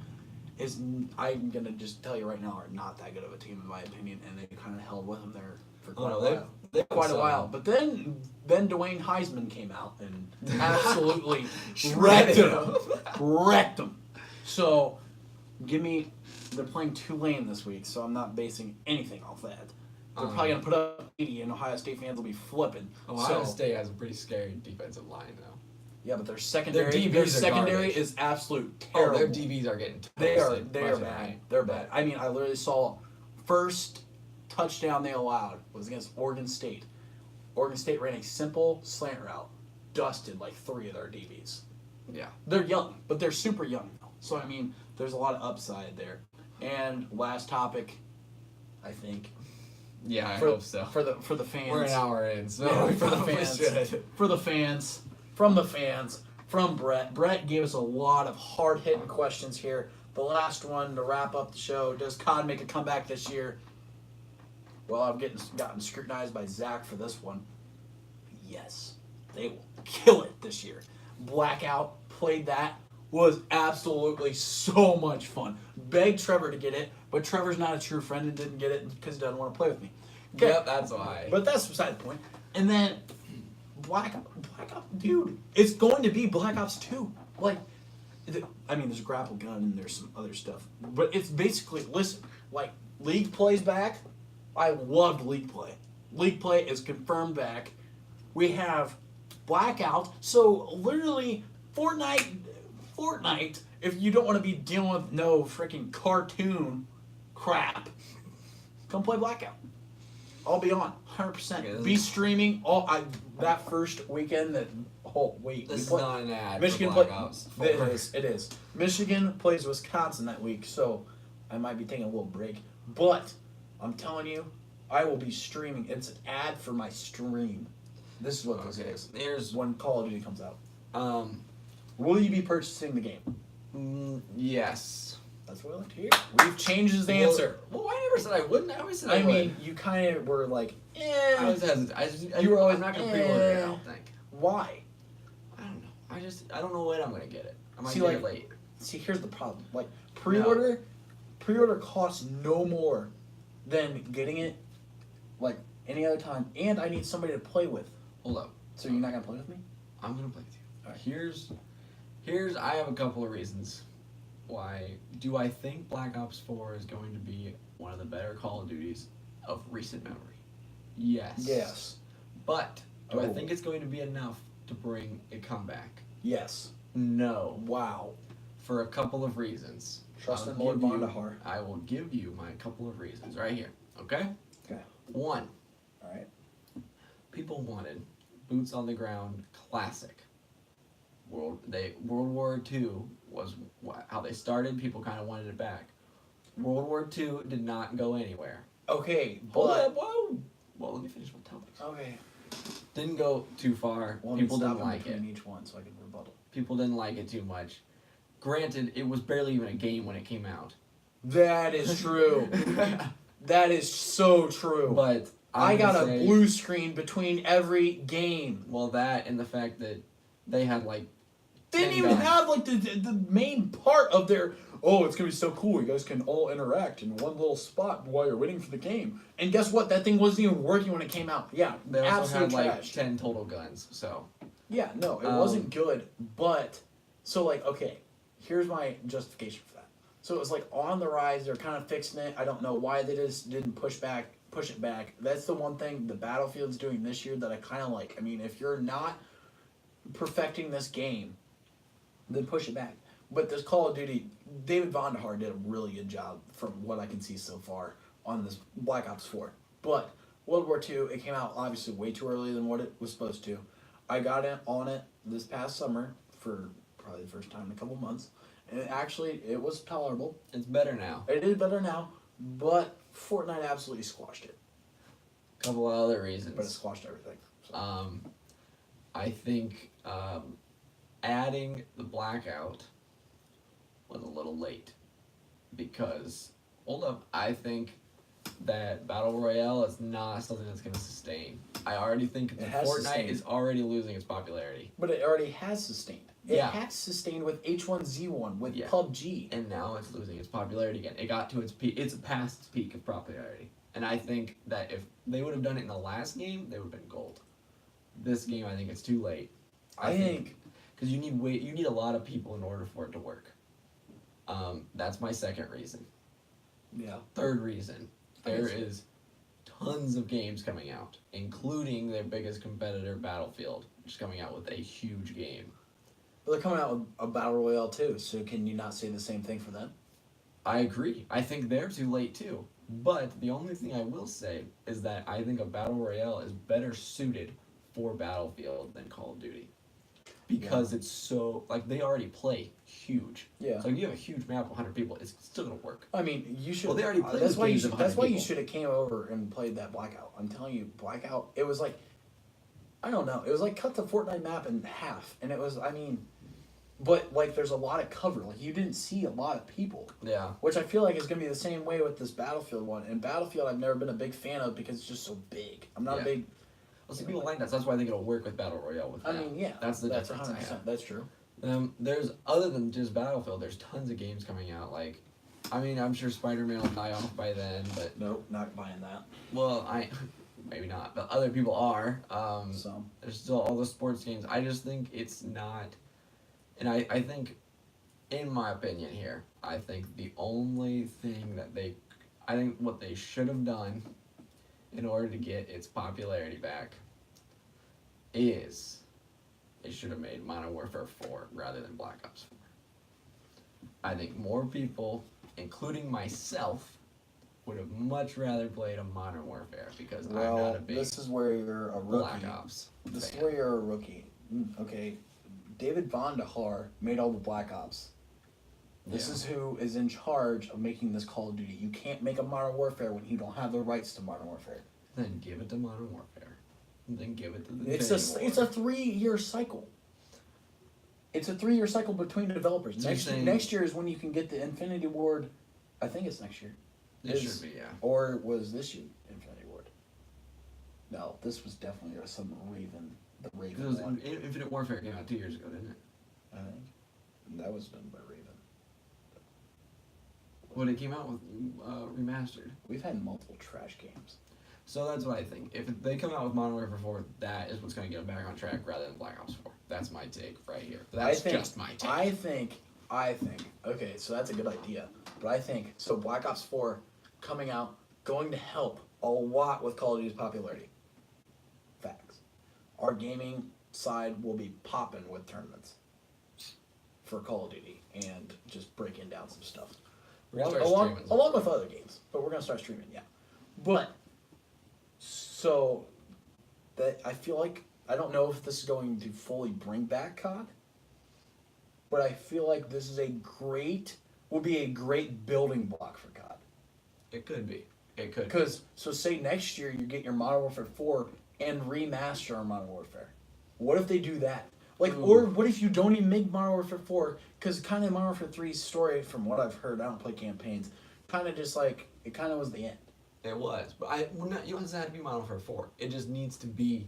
S1: is, I'm gonna just tell you right now, are not that good of a team in my opinion, and they kind of held with them there for quite a while. Quite a while. But then Dwayne Heisman came out and absolutely wrecked him. Wrecked him. So they're playing Tulane this week, so I'm not basing anything off that. They're probably going to put up 80, and Ohio State fans will be flipping.
S2: Ohio State has a pretty scary defensive line, though.
S1: Yeah, but their secondary,
S2: DBs
S1: their
S2: are
S1: secondary
S2: garbage.
S1: is absolute terrible.
S2: Oh, their DBs are getting
S1: They
S2: toasted
S1: are
S2: left and
S1: bad.
S2: right.
S1: They're bad. I mean, I literally saw first touchdown they allowed was against Oregon State. Oregon State ran a simple slant route, dusted like 3 of their DBs.
S2: Yeah.
S1: They're young, but they're super young though. So I mean, there's a lot of upside there. And last topic, I think.
S2: Yeah, I
S1: for,
S2: hope so.
S1: For the fans.
S2: We're an hour in, so
S1: Yeah,
S2: we
S1: for the
S2: probably
S1: fans.
S2: should.
S1: For the fans. From the fans. From Brett. Brett gave us a lot of hard-hitting questions here. The last one to wrap up the show. Does COD make a comeback this year? Well, I've gotten scrutinized by Zach for this one. Yes. They will kill it this year. Blackout played that. Was absolutely so much fun. Begged Trevor to get it, but Trevor's not a true friend and didn't get it because he doesn't want to play with me. Okay.
S2: Yep, that's why.
S1: But that's beside the point. And then Black Ops, dude, it's going to be Black Ops 2. Like, there's a grapple gun and there's some other stuff. But it's basically, listen, like, League Play's back. I loved League Play. League Play is confirmed back. We have Blackout. So, literally, Fortnite, if you don't want to be dealing with no freaking cartoon crap, come play Blackout. I'll be on. 100%.
S2: Okay,
S1: Be streaming that first weekend.
S2: This is not an ad
S1: Michigan
S2: for Black Ops 4.
S1: It is. Michigan plays Wisconsin that week, so I might be taking a little break. But I'm telling you, I will be streaming. It's an ad for my stream. This is what this is.
S2: Here's
S1: when Call of Duty comes out.
S2: Will
S1: you be purchasing the game?
S2: Yes.
S1: That's what I like to hear. We've changed his answer.
S2: Well, I never said I wouldn't. I always said I would.
S1: mean, you kind of were like, eh.
S2: I was hesitant.
S1: You were always
S2: I'm not gonna pre-order it. I don't think.
S1: Why?
S2: I don't know. I don't know when I'm gonna get it. I might
S1: See,
S2: get it late.
S1: See, here's the problem. Like pre-order costs no more than getting it like any other time, and I need somebody to play with.
S2: Hold up.
S1: So you're not gonna play with me?
S2: I'm gonna play with you.
S1: All right.
S2: Here's I have a couple of reasons why. Do I think Black Ops 4 is going to be one of the better Call of Duties of recent memory? Yes.
S1: Yes.
S2: But do I think it's going to be enough to bring a comeback?
S1: Yes.
S2: No.
S1: Wow.
S2: For a couple of reasons.
S1: Trust in Lord Bondahar.
S2: I will give you my couple of reasons right here. Okay?
S1: Okay.
S2: One.
S1: All right.
S2: People wanted boots on the ground classic. World War II was how they started. People kind of wanted it back. World War II did not go anywhere.
S1: Okay,
S2: Hold up, whoa. Well, let me finish my topic.
S1: Okay.
S2: Didn't go too far.
S1: Well,
S2: People didn't like it.
S1: Each one, so I can rebuttal.
S2: People didn't like it too much. Granted, it was barely even a game when it came out.
S1: That is true. That is so true.
S2: But
S1: I got a blue screen between every game.
S2: Well, that and the fact that they had like.
S1: Didn't even have like the main part of their. Oh, it's gonna be so cool. You guys can all interact in one little spot while you're waiting for the game. And guess what? That thing wasn't even working when it came out. Yeah,
S2: they also had
S1: trash.
S2: like 10 total guns. So.
S1: Yeah, no, it wasn't good. But so like, okay, here's my justification for that. So it was like on the rise. They're kind of fixing it. I don't know why they just didn't push it back. That's the one thing the Battlefield's doing this year that I kind of like. I mean, if you're not perfecting this game, then push it back. But this Call of Duty, David Vonderhaar did a really good job from what I can see so far on this Black Ops 4. But World War II, it came out obviously way too early than what it was supposed to. I got on it this past summer for probably the first time in a couple months. And it was tolerable.
S2: It's better now.
S1: It is better now, but Fortnite absolutely squashed it.
S2: A couple of other reasons.
S1: But it squashed everything. So.
S2: I think adding the blackout was a little late because I think that Battle Royale is not something that's going to sustain. I already think Fortnite is already losing its popularity.
S1: But it already has sustained. It has sustained with H1Z1, with PUBG.
S2: And now it's losing its popularity again. It got to its peak. It's past its peak of popularity. And I think that if they would have done it in the last game, they would have been gold. This game, I think it's too late. I think because you need a lot of people in order for it to work. That's my second reason.
S1: Yeah.
S2: Third reason, there is tons of games coming out, including their biggest competitor, Battlefield, which is coming out with a huge game.
S1: But they're coming out with a Battle Royale too, so can you not say the same thing for them?
S2: I agree. I think they're too late too. But the only thing I will say is that I think a Battle Royale is better suited for Battlefield than Call of Duty. Because it's so, like, they already play huge. Yeah. So if you have a huge map of 100 people, it's still going to work.
S1: I mean, you should.
S2: Well, they already played
S1: that's why
S2: you
S1: should have came over and played that Blackout. I'm telling you, Blackout, it was like, I don't know. It was like cut the Fortnite map in half. And it was, I mean, but, like, there's a lot of cover. Like, you didn't see a lot of people. Yeah. Which I feel like is going to be the same way with this Battlefield one. And Battlefield, I've never been a big fan of because it's just so big. I'm not a big...
S2: Well, see, people like that, so that's why I think it'll work with Battle Royale with that. I mean, yeah. That's the difference.
S1: 100%. That's true.
S2: There's, other than just Battlefield, there's tons of games coming out. Like, I mean, I'm sure Spider-Man will die off by then, but...
S1: Nope, not buying that.
S2: Well, maybe not, but other people are.
S1: Some.
S2: There's still all the sports games. I just think it's not... And I think, in my opinion here, I think the only thing that I think what they should have done in order to get its popularity back is they should have made Modern Warfare 4 rather than Black Ops 4. I think more people, including myself, would have much rather played a Modern Warfare because I'm
S1: Well,
S2: not a big
S1: this is where you're a rookie.
S2: Black Ops
S1: This is
S2: fan.
S1: where you're a rookie. Okay, David Von der Haar made all the Black Ops. This
S2: Yeah.
S1: is who is in charge of making this Call of Duty. You can't make a Modern Warfare when you don't have the rights to Modern Warfare.
S2: Then give it to Modern Warfare. And then give it to the
S1: It's
S2: Infinity
S1: a
S2: Ward.
S1: 3-year cycle. It's a 3-year cycle between developers.
S2: So you're saying-
S1: Next year is when you can get the Infinity Ward. I think it's next year.
S2: It
S1: is-
S2: should be, yeah.
S1: Or was this year Infinity Ward? No, this was definitely some Raven. The Raven
S2: It was
S1: one.
S2: Infinite Warfare came out 2 years ago, didn't it?
S1: I think that was done by Raven.
S2: When it came out with remastered.
S1: We've had multiple trash games.
S2: So that's what I think. If they come out with Modern Warfare 4, that is what's going to get them back on track rather than Black Ops 4. That's my take right here. That's just my take.
S1: I think. Okay, so that's a good idea. But I think so. Black Ops 4 coming out, going to help a lot with Call of Duty's popularity. Facts. Our gaming side will be popping with tournaments for Call of Duty and just breaking down some stuff.
S2: We're gonna start streaming.
S1: Along with other games, but we're gonna start streaming, yeah. But so that I feel like I don't know if this is going to fully bring back COD, but I feel like this is will be a great building block for COD.
S2: It could be. It could.
S1: Because so say next year you get your Modern Warfare 4 and remaster our Modern Warfare. What if they do that? Like,
S2: Ooh.
S1: or what if you don't even make Modern Warfare 4? Because kind of Modern Warfare 3's story, from what I've heard, I don't play campaigns, kind of just like, it kind of was the end.
S2: It was. But you don't have to be Modern Warfare 4. It just needs to be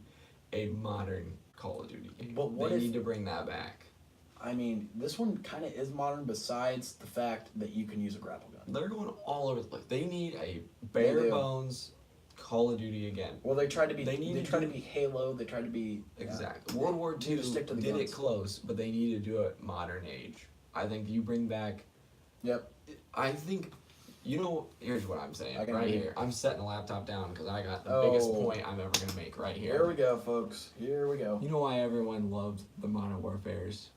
S2: a modern Call of Duty game.
S1: But what
S2: they
S1: if-
S2: need to bring that back.
S1: I mean, this one kind of is modern besides the fact that you can use a grapple gun.
S2: They're going all over the place. They need a
S1: They
S2: bare
S1: do.
S2: bones Call of Duty again.
S1: Well, they tried to be,
S2: They need to
S1: try to
S2: do-
S1: be Halo, they tried to be... yeah.
S2: Exactly. World War
S1: They
S2: II
S1: need to stick to the
S2: did
S1: guns.
S2: it close, but they need to do it modern age. I think you bring back.
S1: Yep.
S2: I think, here's what I'm saying
S1: I can
S2: right
S1: read.
S2: here. I'm setting the laptop down because I got the biggest
S1: Oh.
S2: point I'm ever gonna make right here.
S1: Here we go, folks. Here we go.
S2: You know why everyone loved the Modern Warfares?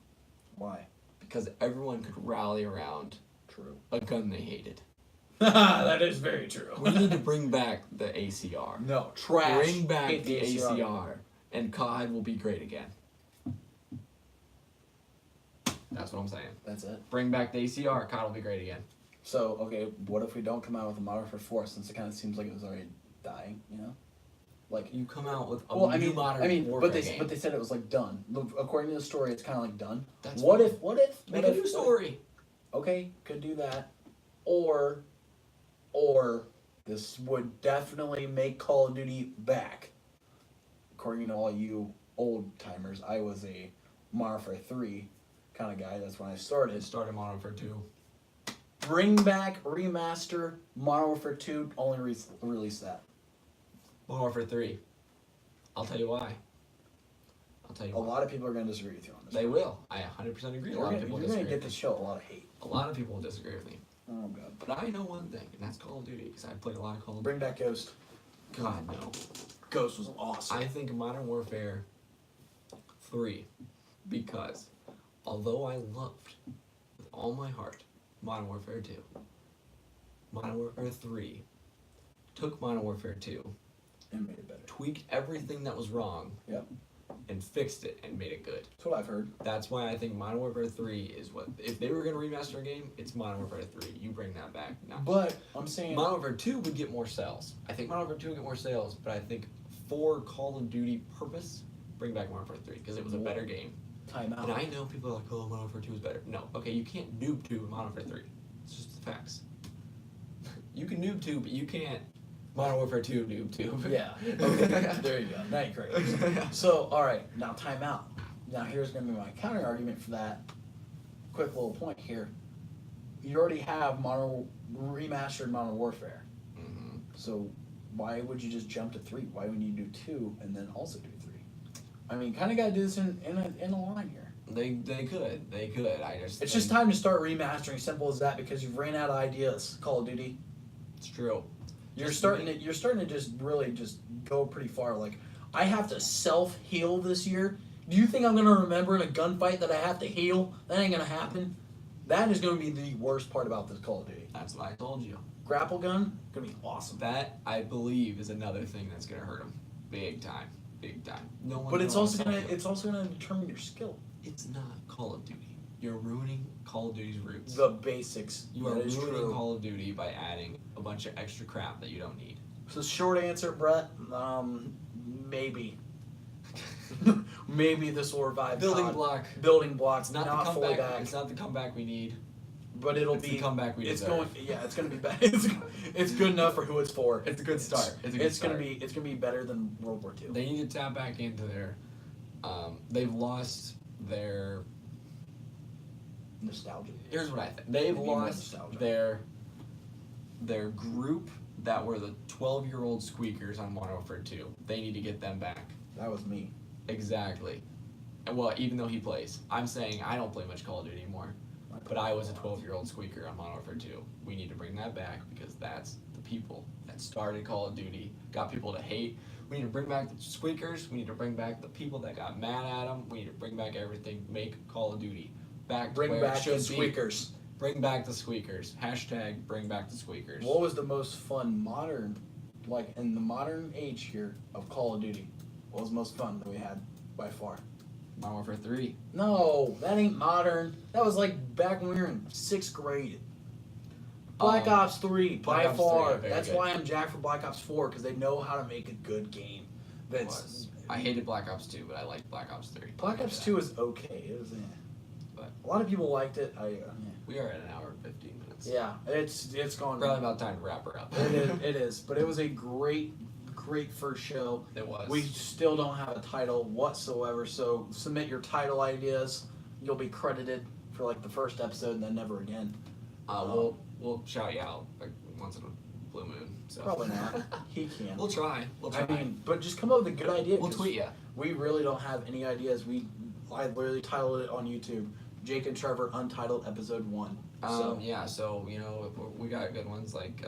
S1: Why?
S2: Because everyone could rally around
S1: True.
S2: a gun they hated.
S1: That is very true.
S2: We need to bring back the ACR.
S1: No, trash.
S2: Bring back
S1: Hate
S2: the ACR, and COD will be great again. That's what I'm saying.
S1: That's it.
S2: Bring back the ACR, COD will be great again.
S1: So, okay, what if we don't come out with a Modern Warfare 4 since it kind of seems like it was already dying, you know? Like,
S2: You come out with a
S1: well,
S2: new Modern Warfare game.
S1: but they said it was like done. Look, according to the story, it's kind of like done.
S2: That's
S1: What
S2: fine.
S1: if
S2: Make
S1: what
S2: a
S1: if,
S2: new story.
S1: Okay, could do that. Or this would definitely make Call of Duty back. According to all you old timers, I was a Modern Warfare 3 kind of guy. That's when I
S2: It
S1: started.
S2: started Modern Warfare 2.
S1: Bring back, remaster, Modern Warfare 2, only release that.
S2: Modern Warfare 3. I'll tell you why.
S1: A lot of people are going to disagree with you on this.
S2: They will. I 100% agree. A lot of people
S1: You're going
S2: disagree.
S1: to get this show a lot of hate.
S2: A lot of people will disagree with me.
S1: Oh, God.
S2: But I know one thing, and that's Call of Duty, because I played a lot of Call of Duty.
S1: Bring back Ghost.
S2: God, no.
S1: Ghost was awesome.
S2: I think Modern Warfare 3, because although I loved with all my heart Modern Warfare 2, Modern Warfare 3 took Modern Warfare 2,
S1: And made it better.
S2: tweaked everything that was wrong,
S1: Yep.
S2: and fixed it and made it good.
S1: That's what I've heard.
S2: That's why I think Modern Warfare 3 is what, if they were going to remaster a game, it's Modern Warfare 3. You bring that back. Now,
S1: But I'm saying...
S2: Modern Warfare 2 would get more sales. I think Modern Warfare 2 would get more sales, but I think for Call of Duty purpose, bring back Modern Warfare 3 because it was a better game.
S1: Time out.
S2: And I know people are like, oh, Modern Warfare 2 is better. No, okay, you can't noob 2 in Modern Warfare 3. It's just the facts. You can noob 2, but you can't Modern Warfare 2 noob 2.
S1: Yeah. Okay. There you go. Now you're correct. So, all right. Now, time out. Now, here's going to be my counter argument for that. Quick little point here. You already have remastered Modern Warfare.
S2: Mhm.
S1: So, why would you just jump to 3? Why would you do 2 and then also do 3? I mean, kind of got to do this in a line here.
S2: They could.
S1: It's just time to start remastering. Simple as that, because you've ran out of ideas. Call of Duty.
S2: It's true.
S1: You're starting to just really just go pretty far. Like, I have to self-heal this year. Do you think I'm gonna remember in a gunfight that I have to heal? That ain't gonna happen. That is gonna be the worst part about this Call of Duty.
S2: That's what I told you.
S1: grapple gun, gonna be awesome.
S2: That, I believe, is another thing that's gonna hurt him, big time. No one.
S1: But it's also gonna determine your skill.
S2: It's not Call of Duty. You're ruining Call of Duty's roots.
S1: The basics.
S2: You are
S1: That is
S2: ruining
S1: true.
S2: Call of Duty by adding a bunch of extra crap that you don't need.
S1: So short answer, Brett. Maybe. Maybe this will revive
S2: Building
S1: COD.
S2: block.
S1: Building blocks,
S2: It's not
S1: not
S2: the
S1: fully
S2: comeback.
S1: back.
S2: It's not the comeback we need.
S1: But it'll
S2: It's
S1: be
S2: the comeback we
S1: it's
S2: deserve.
S1: going. Yeah, it's gonna be bad. It's good enough for who it's for.
S2: It's a good start.
S1: It's gonna be better than World War II.
S2: They need to tap back into their. They've lost their.
S1: Nostalgia.
S2: Here's what I think. They've
S1: They need more
S2: lost
S1: nostalgia.
S2: their group that were the 12-year-old squeakers on Modern Warfare 2. They need to get them back.
S1: That was me.
S2: Exactly. And well, even though he plays, I'm saying I don't play much Call of Duty anymore. But I was a 12-year-old squeaker on Modern Warfare 2. We need to bring that back because that's the people that started Call of Duty, got people to hate. We need to bring back the squeakers. We need to bring back the people that got mad at them. We need to bring back everything. Make Call of Duty back to
S1: Bring
S2: where
S1: back
S2: it should
S1: the
S2: be.
S1: squeakers.
S2: Bring back the squeakers. Hashtag bring back the squeakers.
S1: What was the most fun modern, like in the modern age here of Call of Duty? What was the most fun that we had by far?
S2: Modern Warfare 3.
S1: No, that ain't modern. That was like back when we were in 6th grade. Black Ops 3,
S2: Black
S1: by
S2: Ops
S1: far.
S2: 3, very
S1: That's
S2: good.
S1: why I'm jacked for Black Ops 4, because they know how to make a good game.
S2: Was. I hated Black Ops 2, but I liked Black Ops 3.
S1: Black Ops 2 is okay. It was,
S2: But-
S1: a lot of people liked it.
S2: We are at an hour and 15 minutes.
S1: Yeah, it's gone.
S2: Probably about time to wrap her up.
S1: It is. But it was a great first show.
S2: It was.
S1: We still don't have a title whatsoever, so submit your title ideas. You'll be credited for like the first episode and then never again.
S2: We'll shout you out like once in a blue moon. So.
S1: Probably not. He can.
S2: We'll try.
S1: I mean, but just come up with a good idea.
S2: We'll
S1: 'cause
S2: tweet you.
S1: We really don't have any ideas. I literally titled it on YouTube. Jake and Trevor Untitled Episode 1.
S2: So we got good ones like